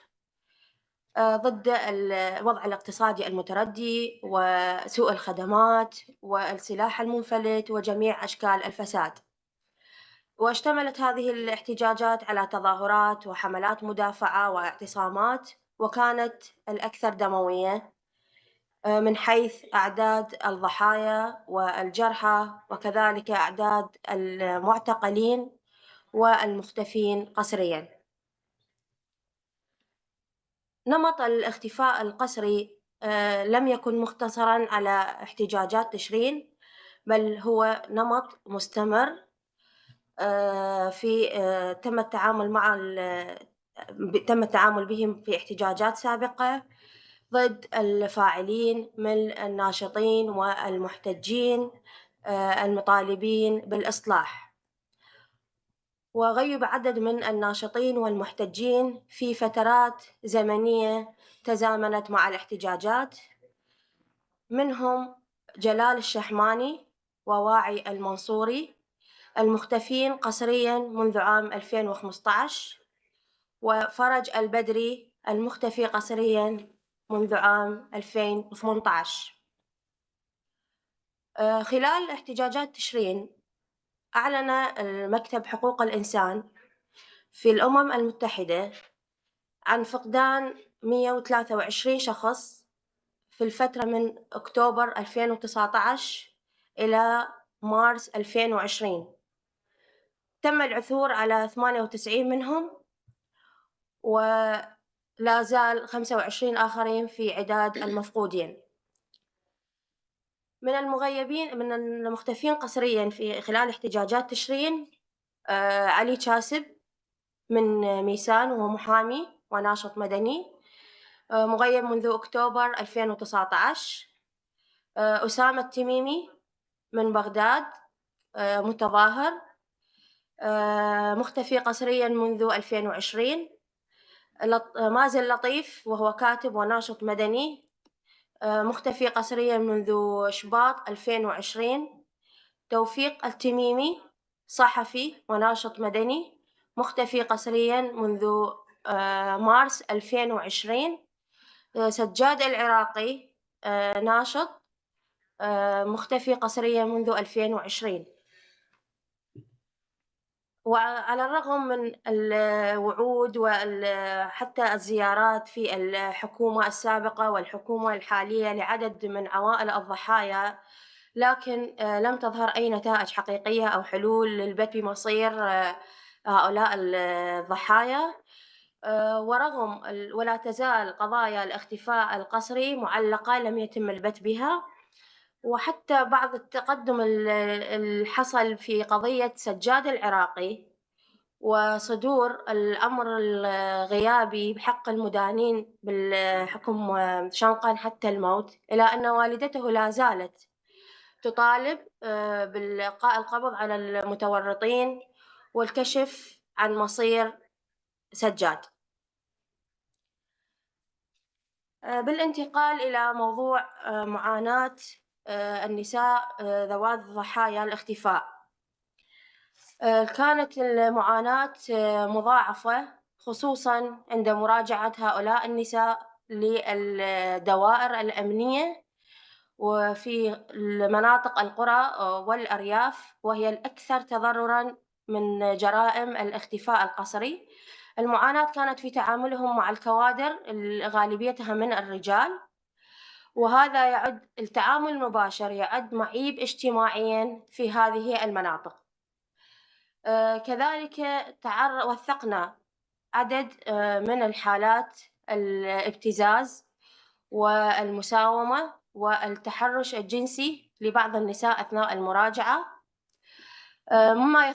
ضد الوضع الاقتصادي المتردي وسوء الخدمات والسلاح المنفلت وجميع أشكال الفساد. واشتملت هذه الاحتجاجات على تظاهرات وحملات مدافعة واعتصامات، وكانت الأكثر دموية من حيث أعداد الضحايا والجرحى وكذلك أعداد المعتقلين والمختفين قسرياً. نمط الاختفاء القسري لم يكن مختصراً على احتجاجات تشرين، بل هو نمط مستمر تم التعامل بهم في احتجاجات سابقة ضد الفاعلين من الناشطين والمحتجين المطالبين بالإصلاح. وغيب عدد من الناشطين والمحتجين في فترات زمنية تزامنت مع الاحتجاجات، منهم جلال الشحماني وواعي المنصوري المختفين قسرياً منذ عام 2015، وفرج البدري المختفي قسرياً منذ عام 2018. خلال احتجاجات تشرين أعلن مكتب حقوق الإنسان في الأمم المتحدة عن فقدان 123 شخص في الفترة من أكتوبر 2019 إلى مارس 2020. تم العثور على 98 منهم، ولا زال 25 آخرين في عداد المفقودين. من المختفين قسرياً في خلال احتجاجات تشرين علي كاسب من ميسان، وهو محامي وناشط مدني مغيب منذ أكتوبر 2019. أسامة التميمي من بغداد متظاهر مختفي قسرياً منذ 2020. مازن لطيف وهو كاتب وناشط مدني مختفي قسرياً منذ شباط 2020. توفيق التميمي صحفي وناشط مدني مختفي قسرياً منذ مارس 2020. سجاد العراقي ناشط مختفي قسرياً منذ 2020. وعلى الرغم من الوعود وحتى الزيارات في الحكومة السابقة والحكومة الحالية لعدد من عوائل الضحايا، لكن لم تظهر أي نتائج حقيقية أو حلول للبت بمصير هؤلاء الضحايا. ورغم ولا تزال قضايا الاختفاء القسري معلقة لم يتم البت بها. وحتى بعض التقدم الحصل في قضية سجاد العراقي وصدور الأمر الغيابي بحق المدانين بالحكم شنقا حتى الموت، إلى أن والدته لا زالت تطالب بالإلقاء القبض على المتورطين والكشف عن مصير سجاد. بالانتقال إلى موضوع معاناة النساء ذوات ضحايا الاختفاء. كانت المعاناة مضاعفة خصوصاً عند مراجعة هؤلاء النساء للدوائر الأمنية وفي مناطق القرى والأرياف، وهي الأكثر تضرراً من جرائم الاختفاء القسري. المعاناة كانت في تعاملهم مع الكوادر غالبيتها من الرجال، وهذا يعد التعامل المباشر يعد معيب اجتماعياً في هذه المناطق. كذلك وثقنا عدد من الحالات الابتزاز والمساومة والتحرش الجنسي لبعض النساء أثناء المراجعة، مما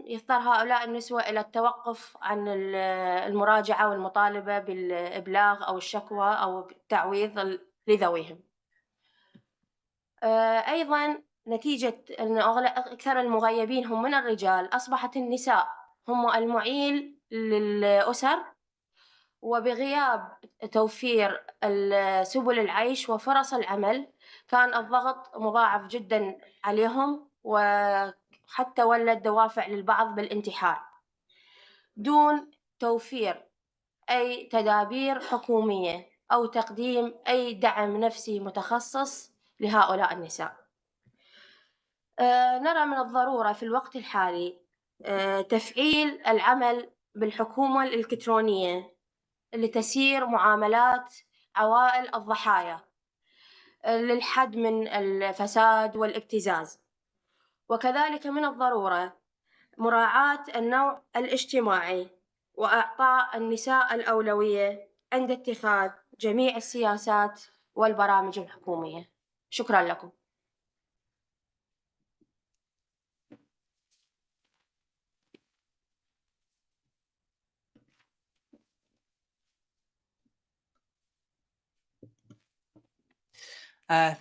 يضطر هؤلاء النسوة إلى التوقف عن المراجعة والمطالبة بالإبلاغ أو الشكوى أو التعويض لذويهم. أيضاً نتيجة أن أكثر المغيبين هم من الرجال، أصبحت النساء هم المعيل للأسر، وبغياب توفير سبل العيش وفرص العمل كان الضغط مضاعف جداً عليهم، وحتى ولد دوافع للبعض بالانتحار دون توفير أي تدابير حكومية أو تقديم أي دعم نفسي متخصص لهؤلاء النساء. نرى من الضرورة في الوقت الحالي تفعيل العمل بالحكومة الإلكترونية لتسيير معاملات عوائل الضحايا للحد من الفساد والابتزاز، وكذلك من الضرورة مراعاة النوع الاجتماعي وإعطاء النساء الأولوية عند اتخاذ جميع السياسات والبرامج الحكومية. شكرا لكم.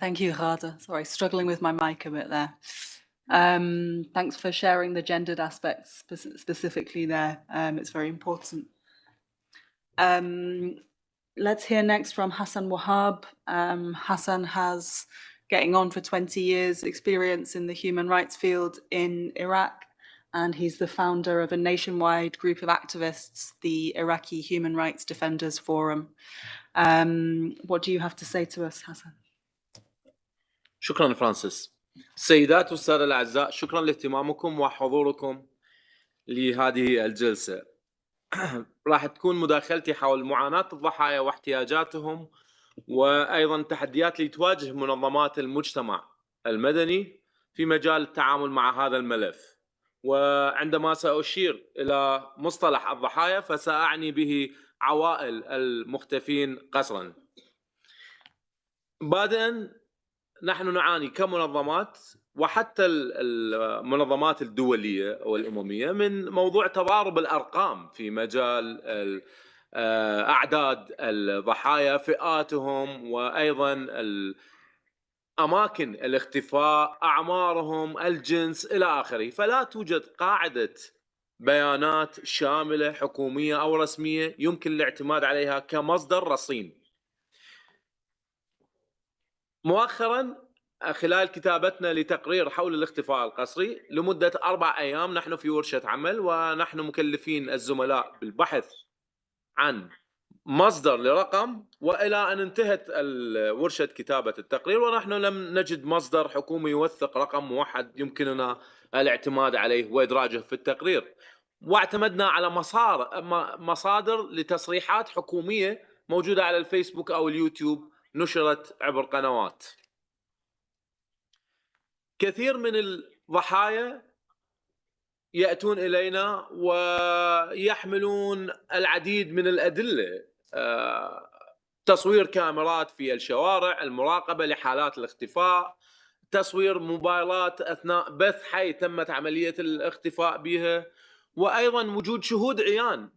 Thank you, Ghada. Sorry, struggling with my mic a bit there. Thanks for sharing the gendered aspects specifically there. It's very important. Let's hear next from Hassan Wahab. Hassan has getting on for 20 years experience in the human rights field in Iraq, and he's the founder of a nationwide group of activists, the Iraqi Human Rights Defenders Forum. What do you have to say to us, Hassan? شكرا فرانسيس. السيدات والسادة الأعزاء، شكرا لاهتمامكم وحضوركم لهذه الجلسة. راح تكون مداخلتي حول معاناة الضحايا واحتياجاتهم، وأيضا تحديات اللي تواجه منظمات المجتمع المدني في مجال التعامل مع هذا الملف. وعندما سأشير إلى مصطلح الضحايا فسأعني به عوائل المختفين قسرا. بادئا، نحن نعاني كمنظمات وحتى المنظمات الدولية والأممية من موضوع تضارب الأرقام في مجال أعداد الضحايا، فئاتهم، وأيضا أماكن الاختفاء، أعمارهم، الجنس إلى آخره. فلا توجد قاعدة بيانات شاملة حكومية أو رسمية يمكن الاعتماد عليها كمصدر رصين. مؤخرا خلال كتابتنا لتقرير حول الاختفاء القسري لمدة 4 أيام نحن في ورشة عمل، ونحن مكلفين الزملاء بالبحث عن مصدر لرقم، وإلى أن انتهت ورشة كتابة التقرير ونحن لم نجد مصدر حكومي يوثق رقم موحد يمكننا الاعتماد عليه وإدراجه في التقرير. واعتمدنا على مصادر لتصريحات حكومية موجودة على الفيسبوك أو اليوتيوب نشرت عبر قنوات. كثير من الضحايا يأتون إلينا ويحملون العديد من الأدلة، تصوير كاميرات في الشوارع، المراقبة لحالات الاختفاء، تصوير موبايلات أثناء بث حي تمت عملية الاختفاء بها، وأيضا وجود شهود عيان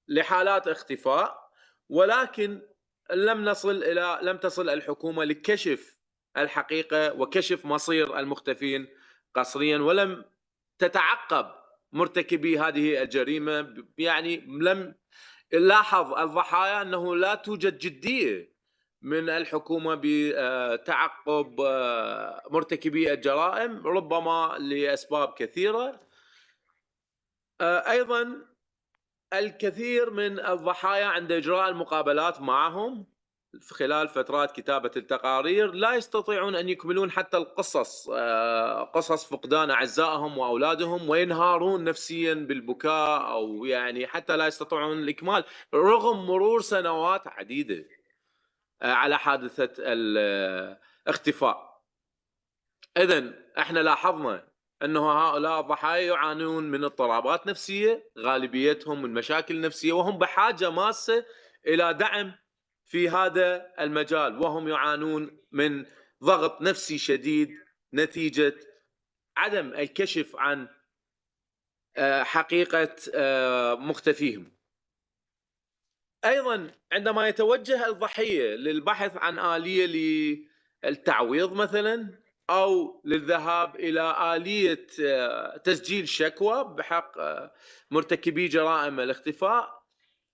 لحالات اختفاء. ولكن لم تصل الحكومة لكشف الحقيقة وكشف مصير المختفين قسريا، ولم تتعقب مرتكبي هذه الجريمة. يعني لم لاحظ الضحايا أنه لا توجد جدية من الحكومة بتعقب مرتكبي الجرائم، ربما لأسباب كثيرة. أيضا الكثير من الضحايا عند إجراء المقابلات معهم خلال فترات كتابة التقارير لا يستطيعون أن يكملون حتى القصص، قصص فقدان أعزائهم وأولادهم، وينهارون نفسيا بالبكاء، أو يعني حتى لا يستطيعون الإكمال رغم مرور سنوات عديدة على حادثة الاختفاء. إذن احنا لاحظنا أنه هؤلاء الضحايا يعانون من اضطرابات نفسية، غالبيتهم من مشاكل نفسية، وهم بحاجة ماسة إلى دعم في هذا المجال، وهم يعانون من ضغط نفسي شديد نتيجة عدم الكشف عن حقيقة مختفيهم. أيضا عندما يتوجه الضحية للبحث عن آلية للتعويض مثلا، أو للذهاب إلى آلية تسجيل شكوى بحق مرتكبي جرائم الاختفاء،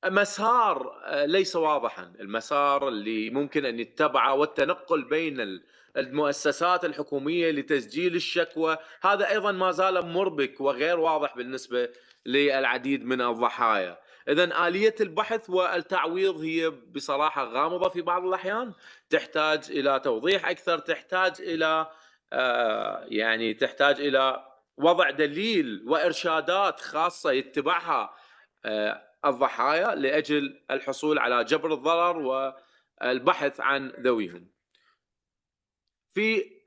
مسار ليس واضحا، المسار اللي ممكن أن يتبعه والتنقل بين المؤسسات الحكومية لتسجيل الشكوى، هذا أيضا ما زال مربك وغير واضح بالنسبة للعديد من الضحايا. إذن آلية البحث والتعويض هي بصراحة غامضة في بعض الأحيان، تحتاج إلى توضيح أكثر، تحتاج إلى وضع دليل وإرشادات خاصة يتبعها الضحايا لأجل الحصول على جبر الضرر والبحث عن ذويهم. في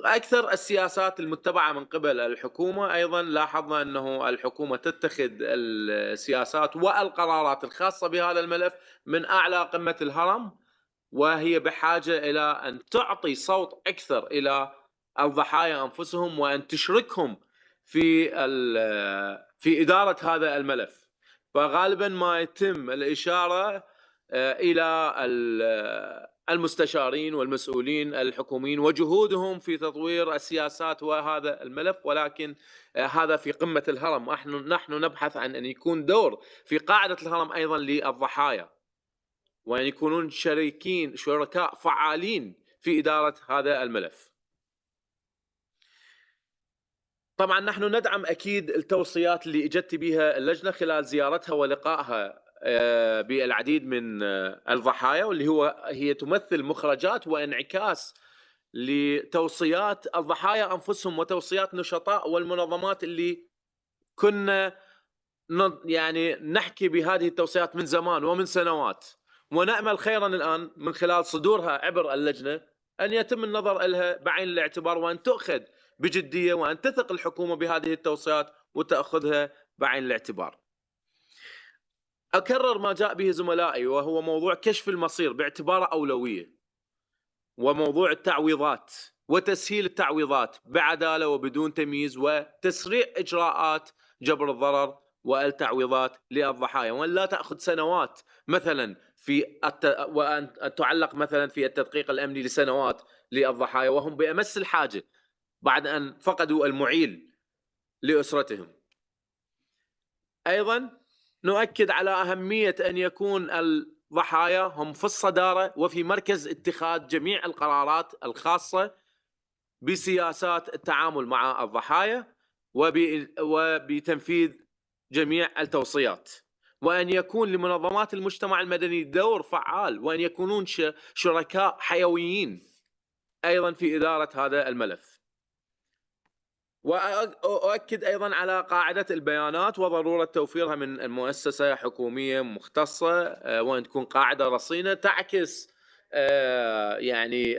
أكثر السياسات المتبعة من قبل الحكومة أيضا لاحظنا أنه الحكومة تتخذ السياسات والقرارات الخاصة بهذا الملف من أعلى قمة الهرم، وهي بحاجة إلى أن تعطي صوت أكثر إلى الضحايا أنفسهم وأن تشركهم في إدارة هذا الملف. فغالبا ما يتم الإشارة إلى المستشارين والمسؤولين الحكوميين وجهودهم في تطوير السياسات وهذا الملف، ولكن هذا في قمة الهرم. نحن نبحث عن أن يكون دور في قاعدة الهرم أيضا للضحايا، وأن يكونون شركاء فعالين في إدارة هذا الملف. طبعا نحن ندعم أكيد التوصيات اللي اجت بها اللجنة خلال زيارتها ولقائها بالعديد من الضحايا، واللي هي تمثل مخرجات وانعكاس لتوصيات الضحايا أنفسهم وتوصيات نشطاء والمنظمات اللي كنا يعني نحكي بهذه التوصيات من زمان ومن سنوات، ونأمل خيرا الآن من خلال صدورها عبر اللجنة أن يتم النظر لها بعين الاعتبار، وأن تؤخذ بجدية، وأن تثق الحكومة بهذه التوصيات وتأخذها بعين الاعتبار. أكرر ما جاء به زملائي، وهو موضوع كشف المصير باعتباره أولوية، وموضوع التعويضات وتسهيل التعويضات بعدالة وبدون تمييز، وتسريع إجراءات جبر الضرر والتعويضات للضحايا، وأن لا تأخذ سنوات مثلا وأن تعلق مثلا في التدقيق الأمني لسنوات للضحايا وهم بأمس الحاجة بعد أن فقدوا المعيل لأسرتهم. أيضا نؤكد على أهمية أن يكون الضحايا هم في الصدارة وفي مركز اتخاذ جميع القرارات الخاصة بسياسات التعامل مع الضحايا وبتنفيذ جميع التوصيات، وأن يكون لمنظمات المجتمع المدني دور فعال، وأن يكونون شركاء حيويين أيضا في إدارة هذا الملف. وأؤكد أيضا على قاعدة البيانات وضرورة توفيرها من المؤسسة حكومية مختصة، وأن تكون قاعدة رصينة تعكس يعني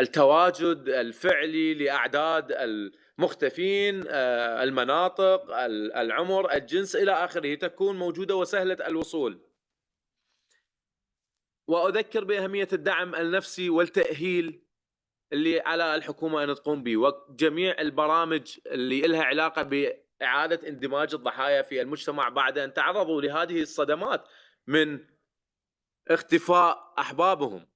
التواجد الفعلي لأعداد المختفين، المناطق، العمر، الجنس إلى آخره، تكون موجودة وسهلة الوصول. وأذكر بأهمية الدعم النفسي والتأهيل اللي على الحكومة أن تقوم به، وجميع البرامج اللي لها علاقة بإعادة اندماج الضحايا في المجتمع بعد أن تعرضوا لهذه الصدمات من اختفاء أحبابهم.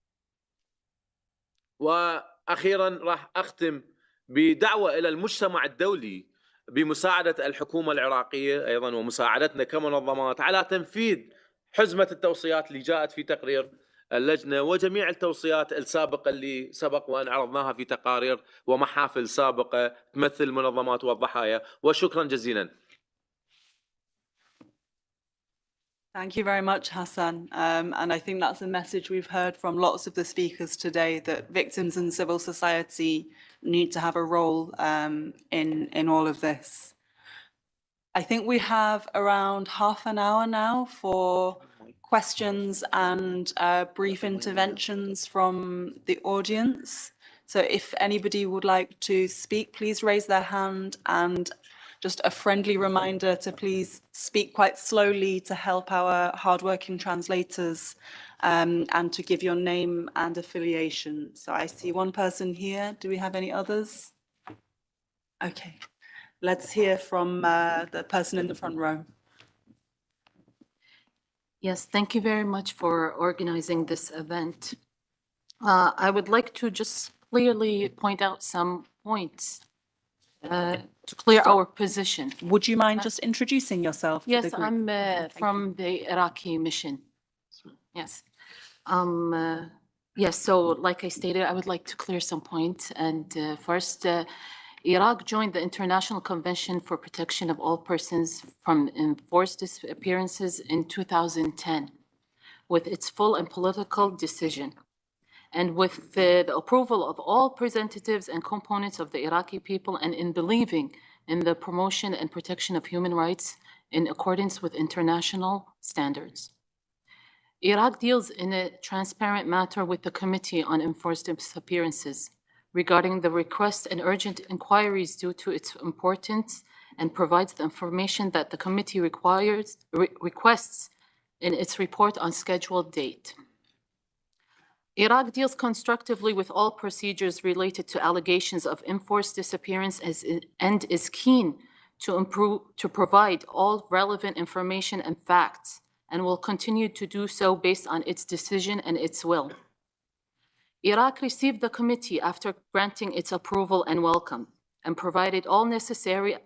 وأخيرا راح أختم بدعوة إلى المجتمع الدولي بمساعدة الحكومة العراقية أيضا ومساعدتنا كمنظمات على تنفيذ حزمة التوصيات اللي جاءت في تقرير اللجنة وجميع التوصيات السابقة اللي سبق وأن عرضناها في تقارير ومحافل سابقة تمثل المنظمات والضحايا. وشكرا جزيلا. Thank you very much, Hassan. And I think that's a message we've heard from lots of the speakers today, that victims and civil society need to have a role in all of this. I think we have around half an hour now for questions and brief interventions from the audience. So if anybody would like to speak, please raise their hand, and just a friendly reminder to please speak quite slowly to help our hardworking translators, and to give your name and affiliation. So I see one person here. Do we have any others? Okay. Let's hear from the person in the front row. Yes, thank you very much for organizing this event. I would like to just clearly point out some points to clear our position. Would you mind just introducing yourself to the Yes, group? I'm from the Iraqi mission. Yes. Yes, so like I stated, I would like to clear some points. And first, Iraq joined the International Convention for Protection of All Persons from Enforced Disappearances in 2010 with its full and political decision, and with the approval of all representatives and components of the Iraqi people, and in believing in the promotion and protection of human rights in accordance with international standards. Iraq deals in a transparent matter with the Committee on Enforced Disappearances regarding the request and urgent inquiries due to its importance, and provides the information that the committee requests in its report on scheduled date. Iraq deals constructively with all procedures related to allegations of enforced disappearance and is keen to provide all relevant information and facts, and will continue to do so based on its decision and its will. Iraq received the committee after granting its approval and welcome, and provided all necessary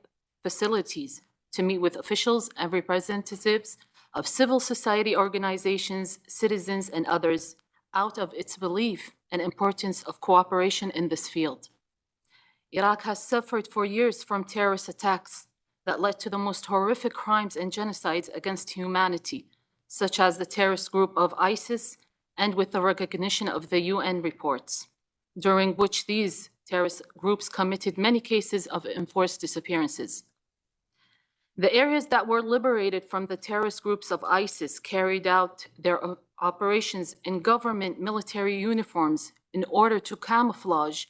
facilities to meet with officials and representatives of civil society organizations, citizens, and others out of its belief and importance of cooperation in this field. Iraq has suffered for years from terrorist attacks that led to the most horrific crimes and genocides against humanity, such as the terrorist group of ISIS, and with the recognition of the UN reports, during which these terrorist groups committed many cases of enforced disappearances. The areas that were liberated from the terrorist groups of ISIS carried out their operations in government military uniforms in order to camouflage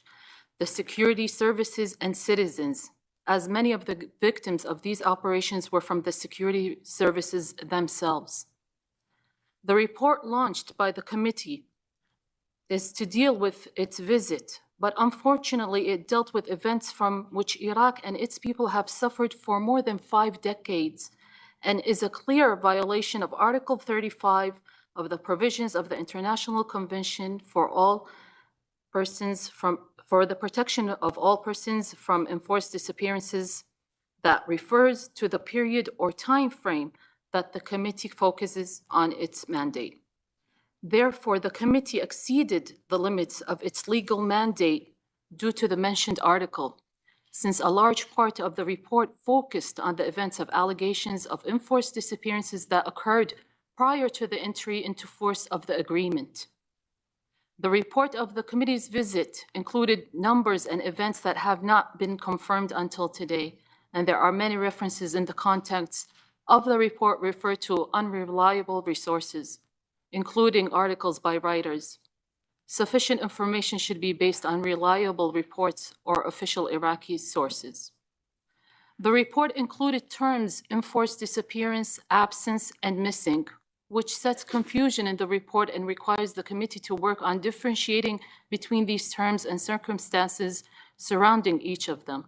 the security services and citizens, as many of the victims of these operations were from the security services themselves. The report launched by the committee is to deal with its visit, but unfortunately it dealt with events from which Iraq and its people have suffered for more than 5 decades, and is a clear violation of Article 35 of the provisions of the International Convention for the protection of all persons from enforced disappearances, that refers to the period or time frame that the committee focuses on its mandate. Therefore, the committee exceeded the limits of its legal mandate due to the mentioned article, since a large part of the report focused on the events of allegations of enforced disappearances that occurred prior to the entry into force of the agreement. The report of the committee's visit included numbers and events that have not been confirmed until today, and there are many references in the contents of the report refer to unreliable resources, including articles by writers. Sufficient information should be based on reliable reports or official Iraqi sources. The report included terms enforced disappearance, absence, and missing, which sets confusion in the report and requires the committee to work on differentiating between these terms and circumstances surrounding each of them.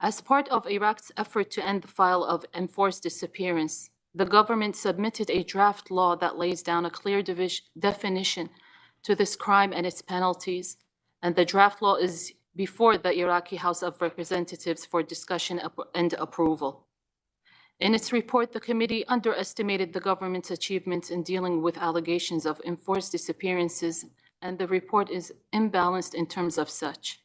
As part of Iraq's effort to end the file of enforced disappearance, the government submitted a draft law that lays down a clear definition to this crime and its penalties, and the draft law is before the Iraqi House of Representatives for discussion and approval. In its report, the committee underestimated the government's achievements in dealing with allegations of enforced disappearances, and the report is imbalanced in terms of such.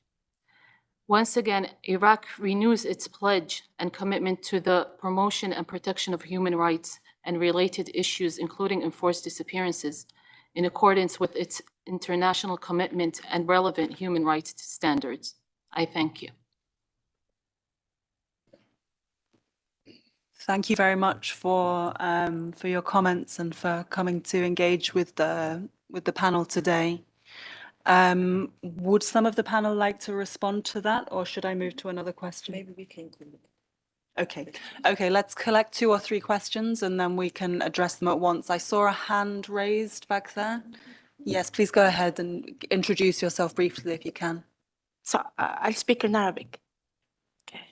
Once again, Iraq renews its pledge and commitment to the promotion and protection of human rights and related issues, including enforced disappearances, in accordance with its international commitment and relevant human rights standards. I thank you. Thank you very much for your comments and for coming to engage with the panel today. Would some of the panel like to respond to that, or should I move to another question? Maybe we can include it. Okay, let's collect 2 or 3 questions and then we can address them at once. I saw a hand raised back there. Yes, please go ahead and introduce yourself briefly if you can. So I'll speak in Arabic. Okay.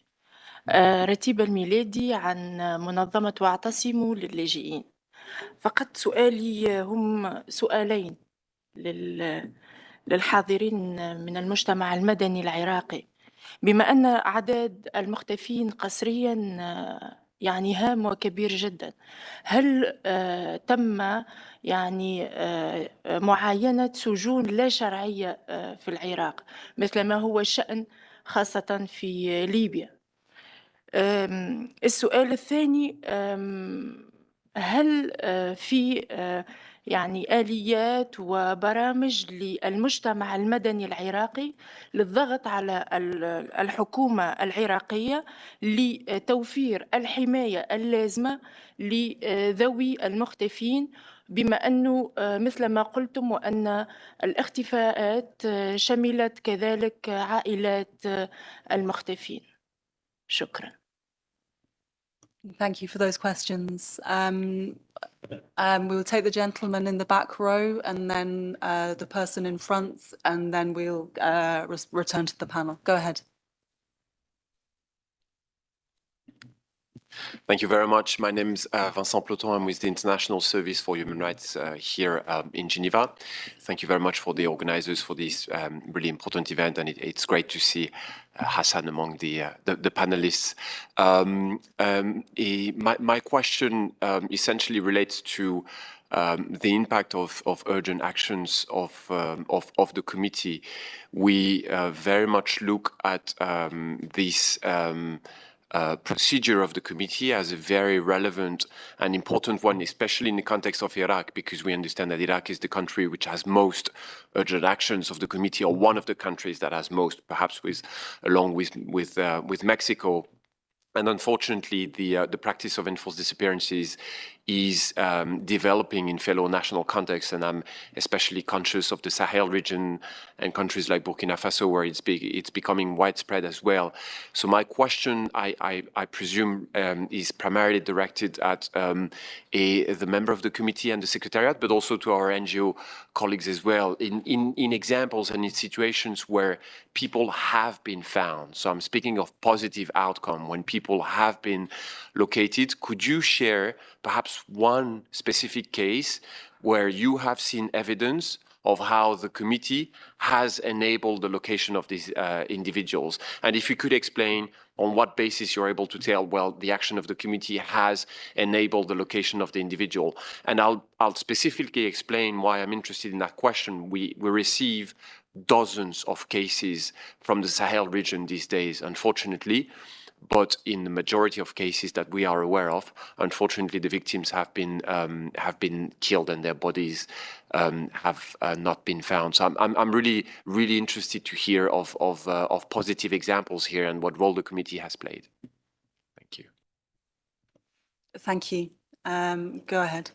رتيبة الميلادي عن منظمة واعتصموا للاجئين. فقط سؤالي هم سؤالين للحاضرين من المجتمع المدني العراقي. بما أن أعداد المختفين قسريا يعني هام وكبير جدا، هل تم يعني معاينة سجون لا شرعية في العراق مثل ما هو الشأن خاصة في ليبيا؟ السؤال الثاني، هل في يعني آليات وبرامج للمجتمع المدني العراقي للضغط على الحكومة العراقية لتوفير الحماية اللازمة لذوي المختفين، بما أنه مثل ما قلتم وأن الاختفاءات شملت كذلك عائلات المختفين؟ شكرا. Thank you for those questions. We will take the gentleman in the back row and then the person in front, and then we'll return to the panel. Go ahead. Thank you very much. My name is Vincent Ploton. I'm with the International Service for Human Rights here in Geneva. Thank you very much for the organizers for this really important event, and it's great to see Hassan among the panelists. My question essentially relates to the impact of urgent actions of the committee. We very much look at this procedure of the committee as a very relevant and important one, especially in the context of Iraq, because we understand that Iraq is the country which has most urgent actions of the committee, or one of the countries that has most, perhaps along with Mexico. And unfortunately, the practice of enforced disappearances is developing in fellow national contexts, and I'm especially conscious of the Sahel region and countries like Burkina Faso, where it's becoming widespread as well. So my question, I presume, is primarily directed at the member of the committee and the secretariat, but also to our NGO colleagues as well, in examples and in situations where people have been found. So I'm speaking of positive outcome, when people have been located. Could you share perhaps one specific case where you have seen evidence of how the committee has enabled the location of these individuals? And if you could explain on what basis you're able to tell, well, the action of the committee has enabled the location of the individual. And I'll specifically explain why I'm interested in that question. We receive dozens of cases from the Sahel region these days, unfortunately. But in the majority of cases that we are aware of, unfortunately, the victims have been killed and their bodies have not been found. So I'm really interested to hear of positive examples here and what role the committee has played. Thank you. Thank you. Go ahead.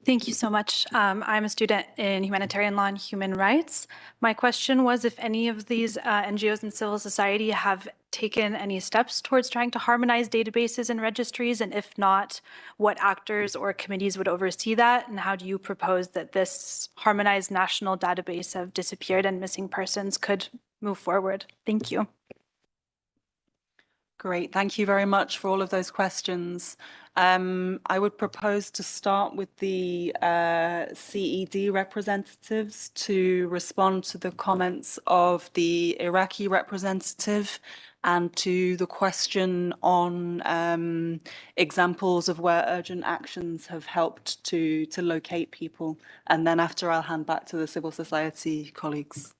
Thank you so much. I'm a student in humanitarian law and human rights. My question was if any of these NGOs and civil society have taken any steps towards trying to harmonize databases and registries, and if not, what actors or committees would oversee that, and how do you propose that this harmonized national database of disappeared and missing persons could move forward? Thank you. Great. Thank you very much for all of those questions. I would propose to start with the CED representatives to respond to the comments of the Iraqi representative and to the question on examples of where urgent actions have helped to locate people. And then after, I'll hand back to the civil society colleagues.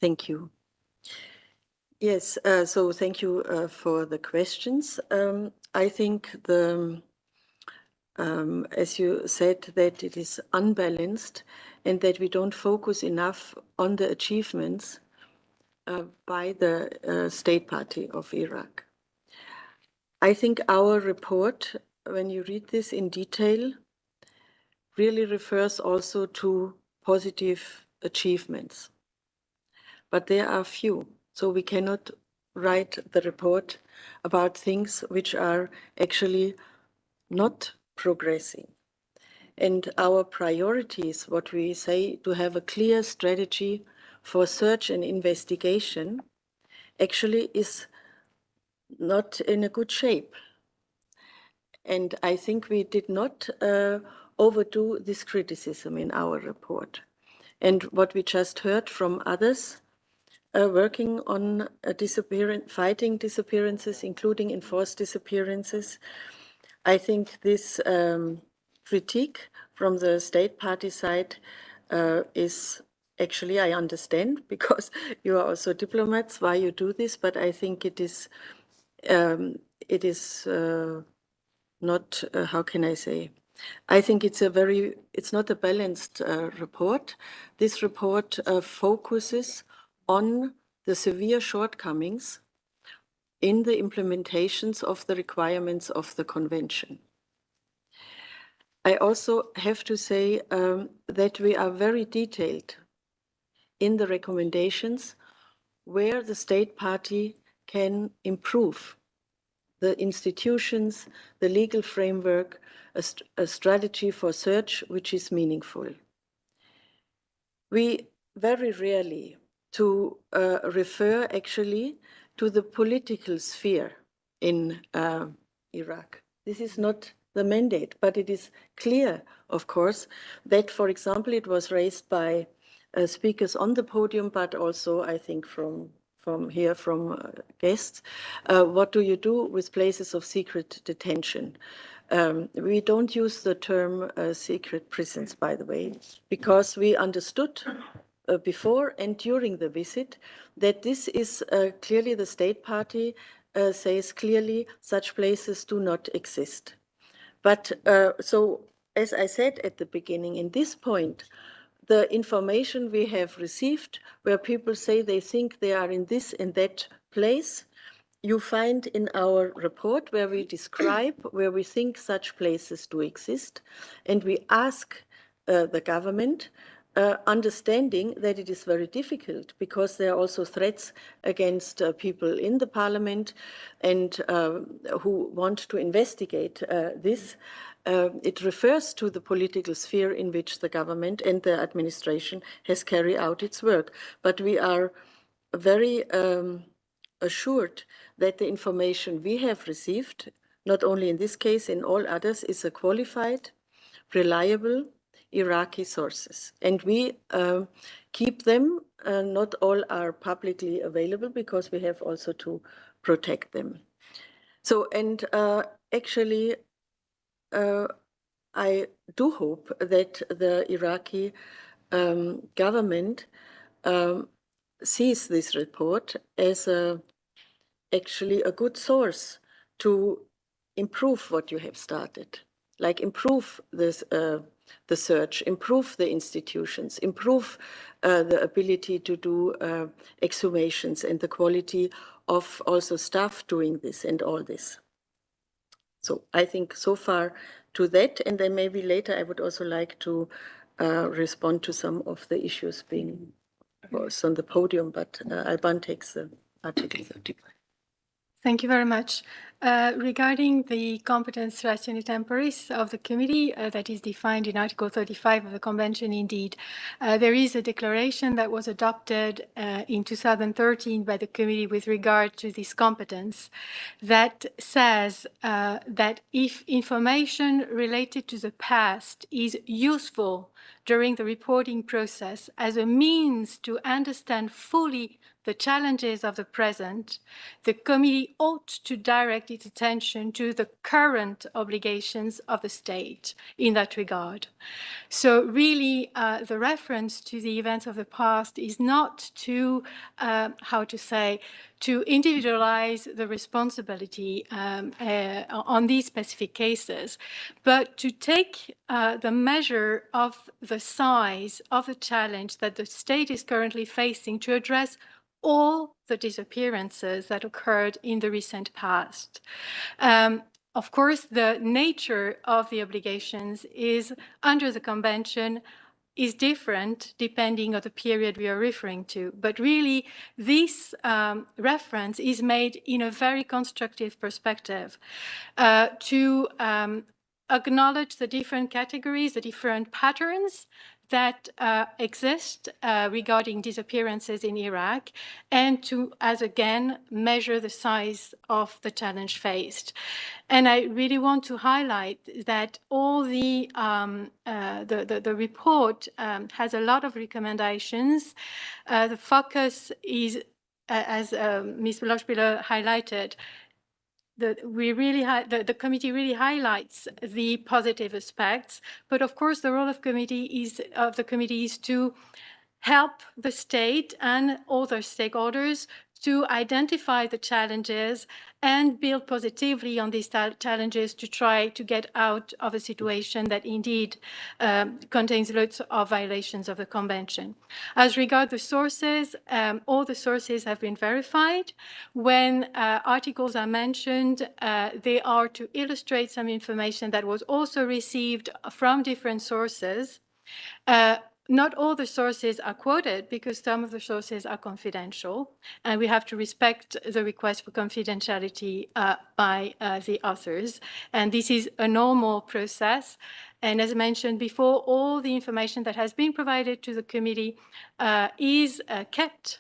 Thank you. Yes, so thank you for the questions. I think as you said, that it is unbalanced and that we don't focus enough on the achievements by the state party of Iraq. I think our report, when you read this in detail, really refers also to positive achievements. But there are few. So we cannot write the report about things which are actually not progressing. And our priorities, what we say, to have a clear strategy for search and investigation, actually is not in a good shape. And I think we did not overdo this criticism in our report. And what we just heard from others, working on fighting disappearances, including enforced disappearances. I think this critique from the state party side is actually, I understand, because you are also diplomats, why you do this, but I think it is not, how can I say, I think it's not a balanced report. This report focuses on the severe shortcomings in the implementations of the requirements of the convention. I also have to say that we are very detailed in the recommendations where the state party can improve the institutions, the legal framework, a strategy for search which is meaningful. We very rarely to refer actually to the political sphere in Iraq. This is not the mandate, but it is clear, of course, that, for example, it was raised by speakers on the podium, but also, I think, from guests. What do you do with places of secret detention? We don't use the term secret prisons, by the way, because we understood before and during the visit that this is clearly the state party says clearly such places do not exist. But so, as I said at the beginning, in this point, the information we have received where people say they think they are in this and that place, you find in our report where we describe where we think such places do exist. And we ask the government, understanding that it is very difficult because there are also threats against people in the parliament and who want to investigate this. It refers to the political sphere in which the government and the administration has carried out its work. But we are very assured that the information we have received, not only in this case, in all others, is a qualified, reliable Iraqi sources. And we keep them, not all are publicly available because we have also to protect them. So, and actually, I do hope that the Iraqi government sees this report as actually a good source to improve what you have started, like improve this, the search, improve the institutions, improve the ability to do exhumations and the quality of also staff doing this and all this. So I think so far to that, and then maybe later I would also like to respond to some of the issues being on the podium, but Alban takes the Article 35. Thank you very much. Regarding the competence ratione temporis of the committee that is defined in Article 35 of the Convention, indeed, there is a declaration that was adopted in 2013 by the committee with regard to this competence that says that if information related to the past is useful during the reporting process as a means to understand fully the challenges of the present, the committee ought to direct its attention to the current obligations of the state in that regard. So really, the reference to the events of the past is not to, to individualize the responsibility on these specific cases, but to take the measure of the size of the challenge that the state is currently facing to address all the disappearances that occurred in the recent past. Of course, the nature of the obligations is under the Convention is different depending on the period we are referring to. But really, this reference is made in a very constructive perspective to acknowledge the different categories, the different patterns that exist regarding disappearances in Iraq, and to, as again, measure the size of the challenge faced. And I really want to highlight that all the report has a lot of recommendations. The focus is, as Ms. Lochbihler highlighted, the committee really highlights the positive aspects, but of course the role of the committee is to help the state and other stakeholders to identify the challenges and build positively on these challenges to try to get out of a situation that indeed contains lots of violations of the Convention. As regards the sources, all the sources have been verified. When articles are mentioned, they are to illustrate some information that was also received from different sources. Not all the sources are quoted because some of the sources are confidential, and we have to respect the request for confidentiality by the authors. And this is a normal process. And as mentioned before, all the information that has been provided to the committee is kept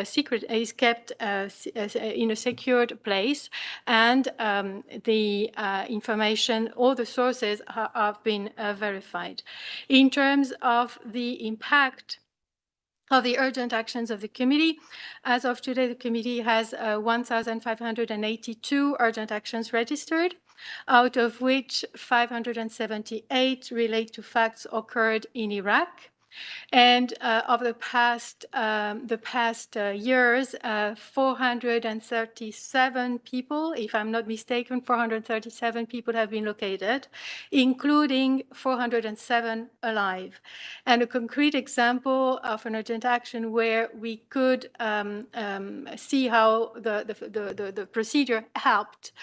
secret, is kept in a secured place, and the information, all the sources have been verified. In terms of the impact of the urgent actions of the committee, as of today, the committee has 1,582 urgent actions registered, out of which 578 relate to facts occurred in Iraq. And of the past years, 437 people, if I'm not mistaken, 437 people have been located, including 407 alive. And a concrete example of an urgent action where we could see how the procedure helped.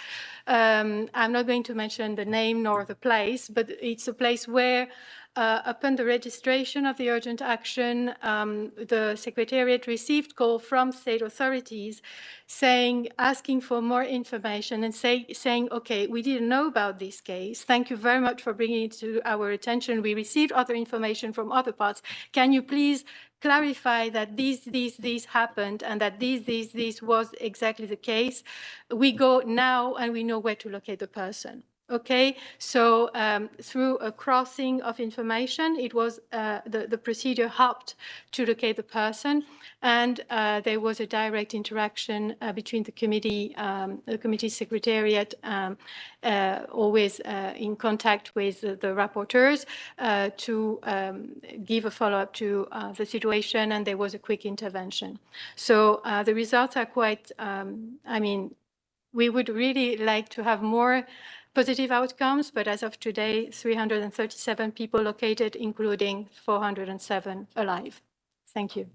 I'm not going to mention the name nor the place, but it's a place where upon the registration of the urgent action, the Secretariat received call from state authorities asking for more information and saying, okay, we didn't know about this case. Thank you very much for bringing it to our attention. We received other information from other parts. Can you please clarify that this happened and that this was exactly the case? We go now and we know where to locate the person. Okay, so through a crossing of information, it was the procedure helped to locate the person, and there was a direct interaction between the committee secretariat, always in contact with the rapporteurs to give a follow-up to the situation, and there was a quick intervention. So the results are quite, I mean, we would really like to have more positive outcomes, but as of today, 337 people located, including 407 alive. Thank you.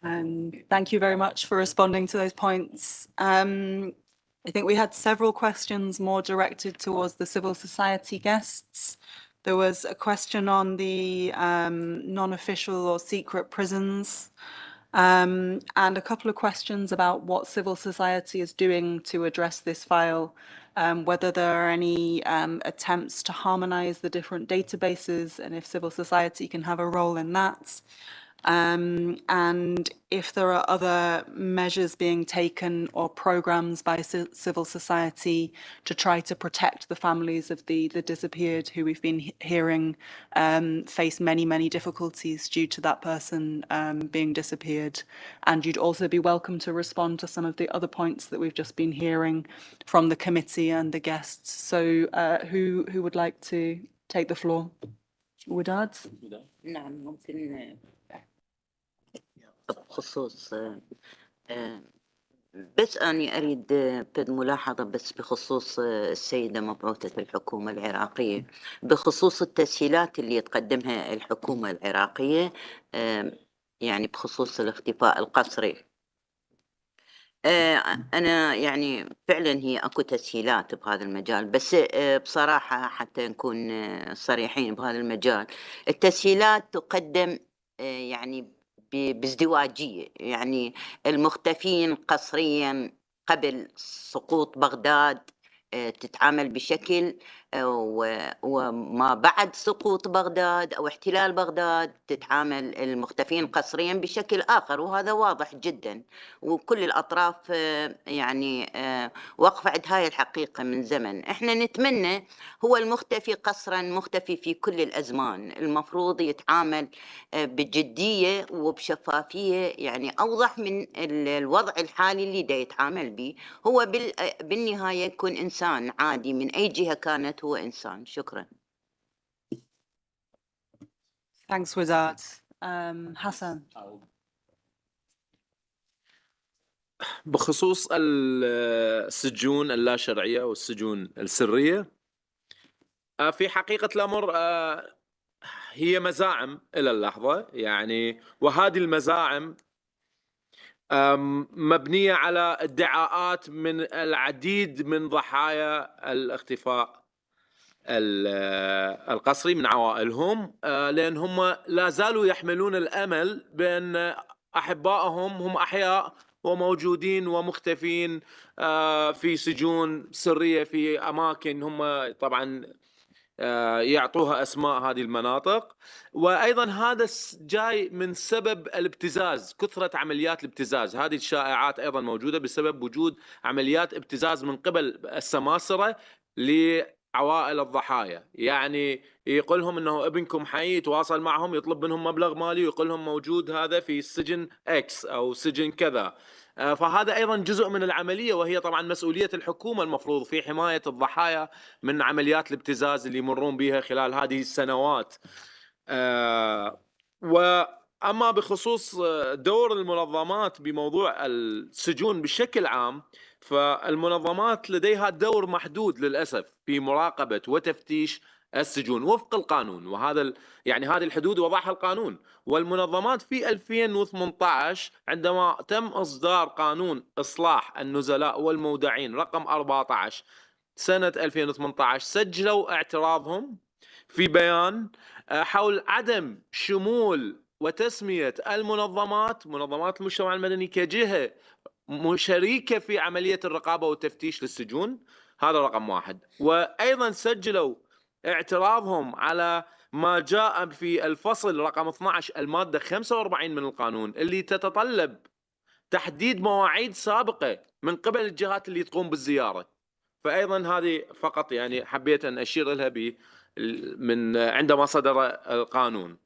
Thank you very much for responding to those points. I think we had several questions more directed towards the civil society guests. There was a question on the non-official or secret prisons. And a couple of questions about what civil society is doing to address this file, whether there are any attempts to harmonize the different databases and if civil society can have a role in that. And if there are other measures being taken or programs by civil society to try to protect the families of the disappeared who we've been hearing face many, many difficulties due to that person being disappeared. And you'd also be welcome to respond to some of the other points that we've just been hearing from the committee and the guests. So who would like to take the floor? وداد؟ نعم ممكن بخصوص بس أنا أريد ملاحظة بس بخصوص السيدة مبعوثة الحكومة العراقية بخصوص التسهيلات اللي تقدمها الحكومة العراقية يعني بخصوص الاختفاء القسري. أنا يعني فعلا هي أكو تسهيلات بهذا المجال بس بصراحة حتى نكون صريحين بهذا المجال التسهيلات تقدم يعني بازدواجية يعني المختفين قسريا قبل سقوط بغداد تتعامل بشكل وما بعد سقوط بغداد أو احتلال بغداد تتعامل المختفين قسريا بشكل آخر وهذا واضح جدا وكل الأطراف يعني واقفة عند هاي الحقيقة من زمن. احنا نتمنى هو المختفي قسرا مختفي في كل الأزمان المفروض يتعامل بجدية وبشفافية يعني أوضح من الوضع الحالي اللي دا يتعامل به هو بالنهاية يكون إنسان عادي من أي جهة كانت هو إنسان. شكرا. Thanks, Wadad. Hassan. بخصوص السجون اللا شرعية والسجون السرية في حقيقة الأمر هي مزاعم إلى اللحظة يعني وهذه المزاعم مبنية على ادعاءات من العديد من ضحايا الاختفاء القسري من عوائلهم لأن هم لا زالوا يحملون الأمل بأن أحبائهم هم أحياء وموجودين ومختفين في سجون سرية في أماكن هم طبعا يعطوها أسماء هذه المناطق. وأيضا هذا جاي من سبب الابتزاز كثرة عمليات الابتزاز هذه الشائعات أيضا موجودة بسبب وجود عمليات ابتزاز من قبل السماسرة عوائل الضحايا يعني يقول لهم انه ابنكم حي يتواصل معهم يطلب منهم مبلغ مالي ويقول لهم موجود هذا في السجن اكس او سجن كذا. فهذا ايضا جزء من العمليه وهي طبعا مسؤوليه الحكومه المفروض في حمايه الضحايا من عمليات الابتزاز اللي يمرون بها خلال هذه السنوات. واما بخصوص دور المنظمات بموضوع السجون بشكل عام فالمنظمات لديها دور محدود للأسف في مراقبة وتفتيش السجون وفق القانون وهذا يعني هذه الحدود وضعها القانون. والمنظمات في 2018 عندما تم إصدار قانون إصلاح النزلاء والمودعين رقم 14 سنة 2018 سجلوا اعتراضهم في بيان حول عدم شمول وتسمية منظمات المجتمع المدني كجهة شريكة في عملية الرقابة والتفتيش للسجون. هذا رقم واحد. وأيضا سجلوا اعتراضهم على ما جاء في الفصل رقم 12 المادة 45 من القانون اللي تتطلب تحديد مواعيد سابقة من قبل الجهات اللي تقوم بالزيارة. فأيضا هذه فقط يعني حبيت أن أشير لها من عندما صدر القانون.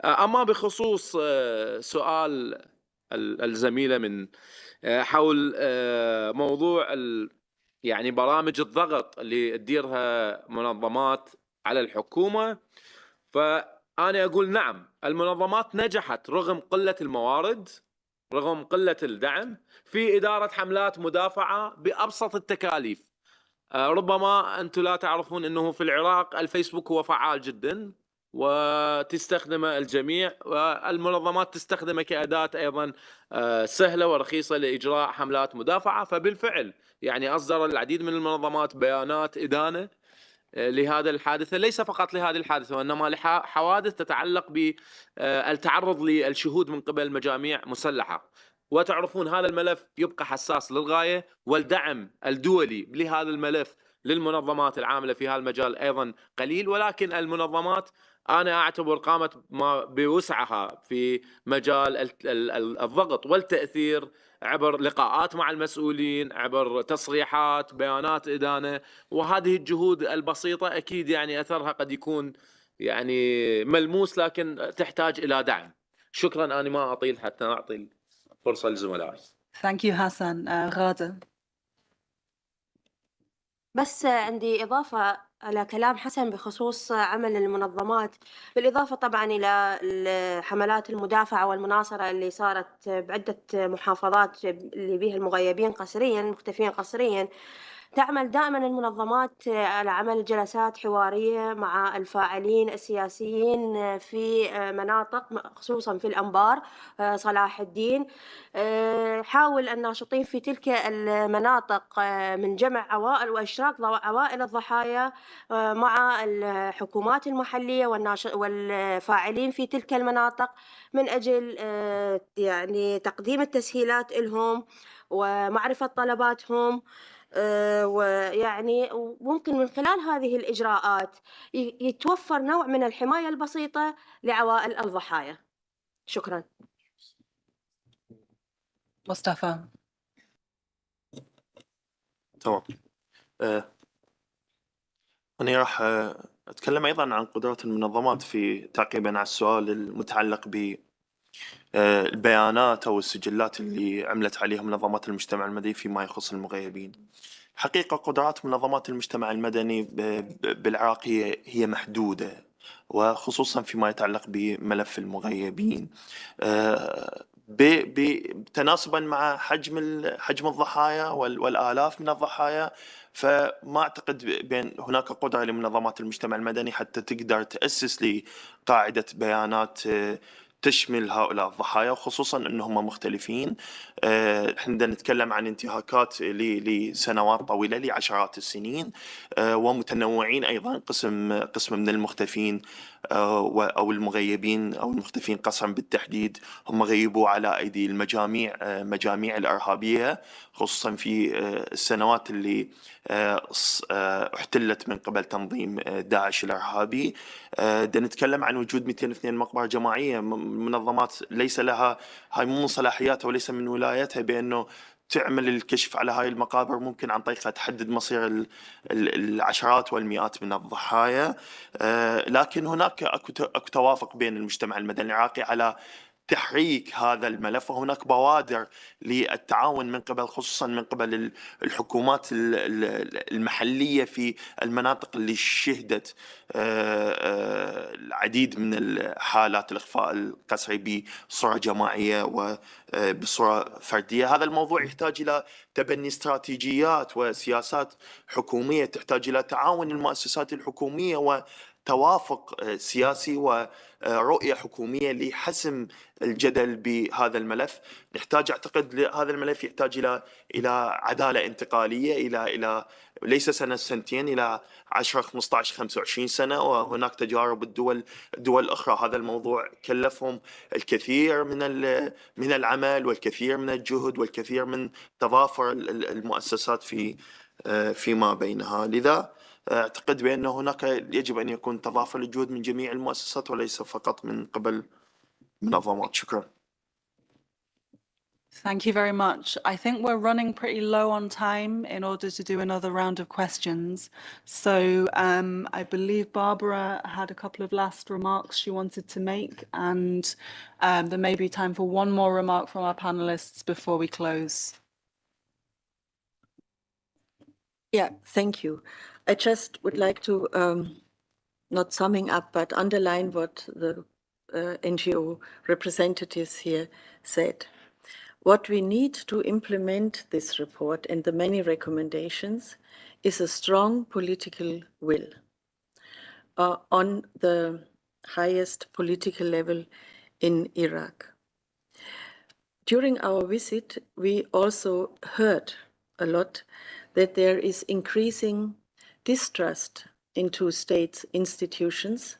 أما بخصوص سؤال الزميلة من حول موضوع يعني برامج الضغط اللي تديرها منظمات على الحكومة فأنا أقول نعم المنظمات نجحت رغم قلة الموارد رغم قلة الدعم في إدارة حملات مدافعة بأبسط التكاليف. ربما أنتم لا تعرفون أنه في العراق الفيسبوك هو فعال جدا وتستخدمه الجميع والمنظمات تستخدمه كأداة أيضا سهلة ورخيصة لإجراء حملات مدافعة. فبالفعل يعني أصدر العديد من المنظمات بيانات إدانة لهذا الحادثة، ليس فقط لهذه الحادثة وإنما لحوادث تتعلق بالتعرض للشهود من قبل مجاميع مسلحة. وتعرفون هذا الملف يبقى حساس للغاية، والدعم الدولي لهذا الملف للمنظمات العاملة في هذا المجال أيضا قليل، ولكن المنظمات أنا أعتبر قامت بوسعها في مجال الضغط والتأثير عبر لقاءات مع المسؤولين، عبر تصريحات، بيانات إدانة، وهذه الجهود البسيطة أكيد يعني أثرها قد يكون يعني ملموس، لكن تحتاج إلى دعم. شكرا، أنا ما أطيل حتى أعطي فرصة لزملائي. Thank you, Hassan. غادة. بس عندي إضافة على كلام حسن بخصوص عمل المنظمات، بالإضافة طبعا إلى الحملات المدافعة والمناصرة اللي صارت بعدة محافظات اللي بها المغيبين قسريا المختفين قسريا. تعمل دائما المنظمات على عمل جلسات حوارية مع الفاعلين السياسيين في مناطق، خصوصا في الأنبار صلاح الدين. حاول الناشطين في تلك المناطق من جمع عوائل وإشراك عوائل الضحايا مع الحكومات المحلية والفاعلين في تلك المناطق من أجل يعني تقديم التسهيلات لهم ومعرفة طلباتهم. ويعني ممكن من خلال هذه الإجراءات يتوفر نوع من الحماية البسيطة لعوائل الضحايا. شكرا. مصطفى. تمام. أنا راح أتكلم أيضا عن قدرات المنظمات في تعقيبا على السؤال المتعلق بالبيانات أو السجلات اللي عملت عليها منظمات المجتمع المدني فيما يخص المغيبين. حقيقة قدرات منظمات المجتمع المدني بالعراق هي محدودة، وخصوصا فيما يتعلق بملف المغيبين، تناسبا مع حجم الضحايا والآلاف من الضحايا. فما أعتقد بأن هناك قدرة لمنظمات المجتمع المدني حتى تقدر تأسس لقاعدة بيانات تشمل هؤلاء الضحايا، وخصوصا أنهم مختلفين. احنا نتكلم عن انتهاكات لسنوات طويلة، لعشرات السنين، ومتنوعين أيضا. قسم من المختفين أو المغيبين أو المختفين قسرا بالتحديد هم غيبوا على أيدي المجاميع الإرهابية، خصوصا في السنوات اللي احتلت من قبل تنظيم داعش الإرهابي. نتكلم عن وجود 202 مقبرة جماعية. منظمات ليس لها هاي من صلاحياتها وليس من ولايتها بأنه تعمل الكشف على هاي المقابر، ممكن عن طريقها تحدد مصير العشرات والمئات من الضحايا. لكن هناك أكو توافق بين المجتمع المدني العراقي على تحريك هذا الملف، وهناك بوادر للتعاون من قبل، خصوصا من قبل الحكومات المحلية في المناطق اللي شهدت العديد من الحالات الإخفاء القسري بصورة جماعية وبصورة فردية. هذا الموضوع يحتاج إلى تبني استراتيجيات وسياسات حكومية، تحتاج إلى تعاون المؤسسات الحكومية وتوافق سياسي ورؤية حكومية لحسم الجدل بهذا الملف. نحتاج، أعتقد هذا الملف يحتاج إلى عدالة انتقالية، إلى ليس سنة سنتين، إلى 10 15 25 سنة. وهناك تجارب الدول الأخرى هذا الموضوع كلفهم الكثير من العمل والكثير من الجهد والكثير من تضافر المؤسسات فيما بينها. لذا أعتقد بأن هناك يجب أن يكون تضافر الجهود من جميع المؤسسات وليس فقط من قبل منظمات. شكرا. Thank you very much. I think we're running pretty low on time in order to do another round of questions. So I believe Barbara had a couple of last remarks she wanted to make, and there may be time for one more remark from our panelists before we close. Yeah, thank you. I just would like to, not summing up, but underline what the NGO representatives here said. What we need to implement this report and the many recommendations is a strong political will on the highest political level in Iraq. During our visit, we also heard a lot that there is increasing distrust into state institutions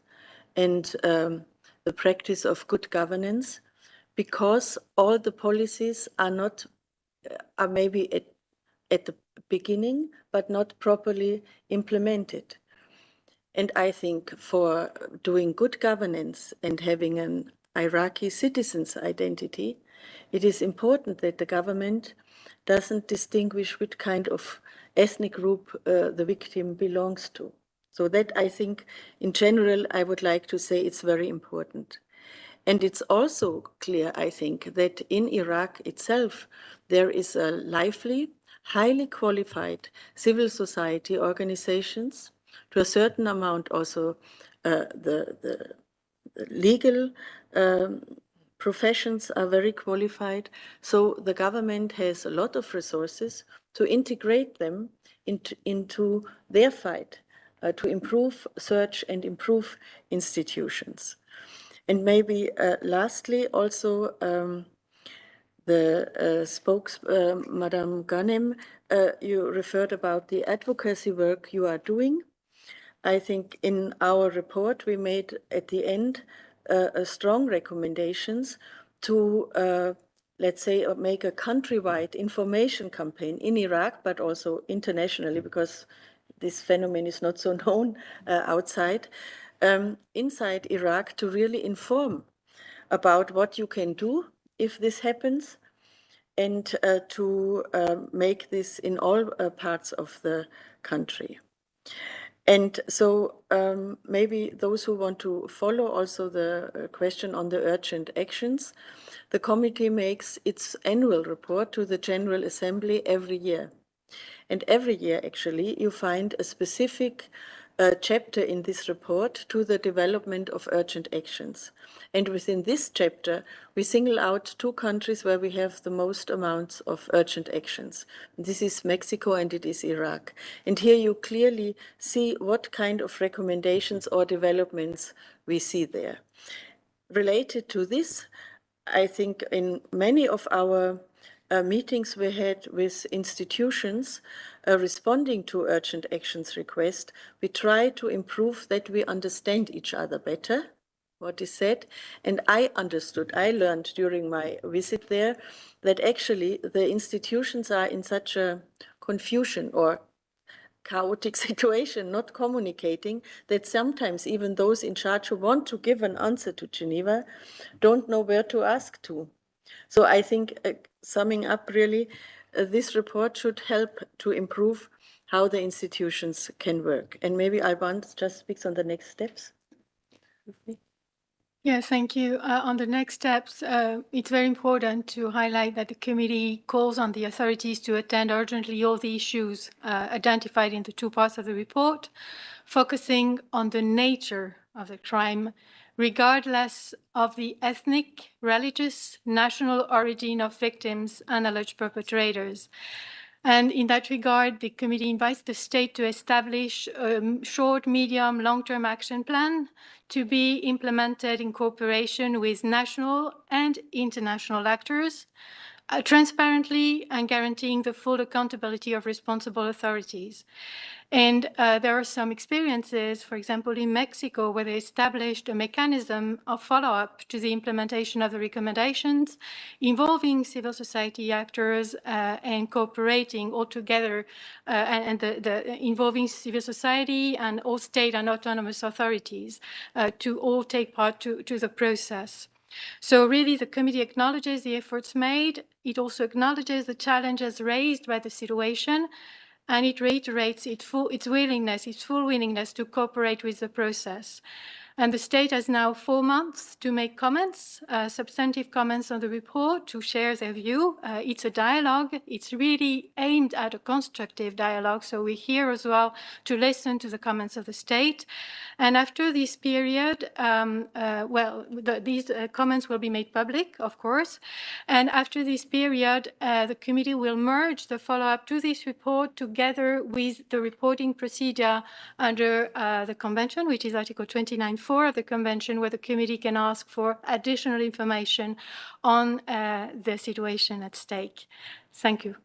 and the practice of good governance, because all the policies are maybe at the beginning, but not properly implemented. And I think for doing good governance and having an Iraqi citizen's identity, it is important that the government doesn't distinguish which kind of ethnic group the victim belongs to. So that, I think, in general, I would like to say it's very important. And it's also clear, I think, that in Iraq itself, there is a lively, highly qualified civil society organizations, to a certain amount also the legal professions are very qualified. So the government has a lot of resources to integrate them into their fight to improve search and improve institutions. And maybe lastly, also the Madame Ghanem, you referred about the advocacy work you are doing. I think in our report we made at the end strong recommendations to, let's say, make a countrywide information campaign in Iraq, but also internationally, because this phenomenon is not so known outside, inside Iraq, to really inform about what you can do if this happens, and to make this in all parts of the country. And so maybe those who want to follow also the question on the urgent actions, the committee makes its annual report to the General Assembly every year. And every year, actually, you find a specific chapter in this report to the development of urgent actions. And within this chapter, we single out 2 countries where we have the most amounts of urgent actions. This is Mexico and it is Iraq. And here you clearly see what kind of recommendations or developments we see there. Related to this, I think in many of our meetings we had with institutions responding to urgent actions request, we try to improve that we understand each other better, what is said. And I learned during my visit there that actually the institutions are in such a confusion or chaotic situation, not communicating, that sometimes even those in charge who want to give an answer to Geneva don't know where to ask to. So I think, summing up really, this report should help to improve how the institutions can work. And maybe Alban just speaks on the next steps. Yes, thank you. On the next steps, it's very important to highlight that the committee calls on the authorities to attend urgently all the issues identified in the 2 parts of the report, focusing on the nature of the crime, regardless of the ethnic, religious, national origin of victims and alleged perpetrators. And in that regard, the committee invites the state to establish a short, medium, long-term action plan to be implemented in cooperation with national and international actors, transparently and guaranteeing the full accountability of responsible authorities. And there are some experiences, for example, in Mexico, where they established a mechanism of follow-up to the implementation of the recommendations, involving civil society actors and cooperating all together, and involving civil society and all state and autonomous authorities to all take part to the process. So really, the committee acknowledges the efforts made. It also acknowledges the challenges raised by the situation, and it reiterates its full willingness to cooperate with the process. And the state has now 4 months to make comments, substantive comments on the report, to share their view. It's a dialogue. It's really aimed at a constructive dialogue. So we're here as well to listen to the comments of the state. And after this period, these comments will be made public, of course. And after this period, the committee will merge the follow-up to this report together with the reporting procedure under the convention, which is Article 29.4 of the convention, where the committee can ask for additional information on the situation at stake. Thank you.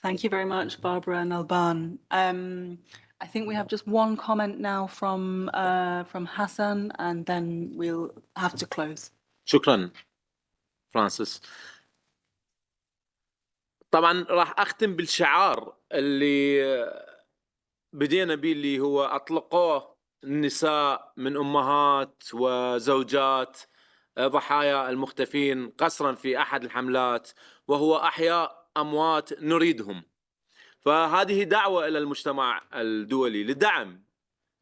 Thank you very much, Barbara and Alban. I think we have just one comment now from Hassan, and then we'll have to close. شكرا فرانسيس. طبعا راح أختم بالشعار اللي بدينا به، اللي هو أطلقوه النساء من أمهات وزوجات ضحايا المختفين قسرا في أحد الحملات، وهو أحياء أموات نريدهم. فهذه دعوة إلى المجتمع الدولي لدعم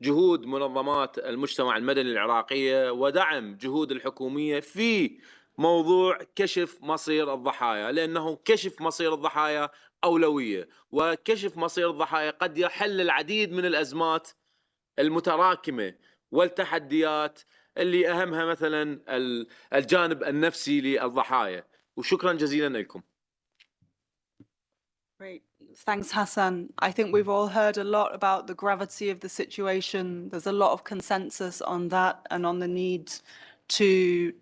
جهود منظمات المجتمع المدني العراقية ودعم جهود الحكومية في موضوع كشف مصير الضحايا، لأنه كشف مصير الضحايا أولوية، وكشف مصير الضحايا قد يحل العديد من الأزمات المتراكمة والتحديات اللي أهمها مثلا الجانب النفسي للضحايا. وشكرا جزيلا لكم. Great. Thanks, Hassan. I think we've all heard a lot about the gravity of the situation. There's a lot of consensus on that and on the need to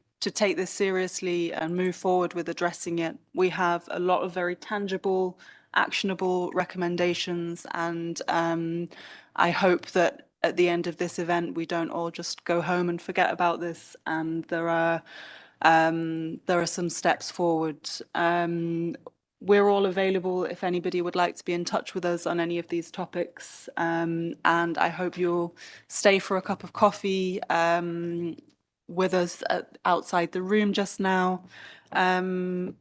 take this seriously and move forward with addressing it. We have a lot of very tangible, actionable recommendations, and I hope that at the end of this event we don't all just go home and forget about this, and there are some steps forward. We're all available if anybody would like to be in touch with us on any of these topics. And I hope you'll stay for a cup of coffee with us outside the room just now.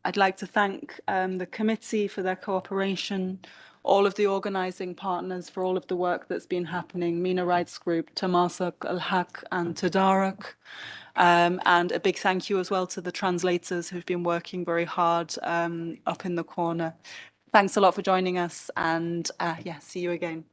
I'd like to thank the committee for their cooperation, all of the organising partners for all of the work that's been happening, MENA Rights Group, Tamasok, Al-Haqq and Tadaruk. And a big thank you as well to the translators who've been working very hard up in the corner. Thanks a lot for joining us, and yeah, see you again.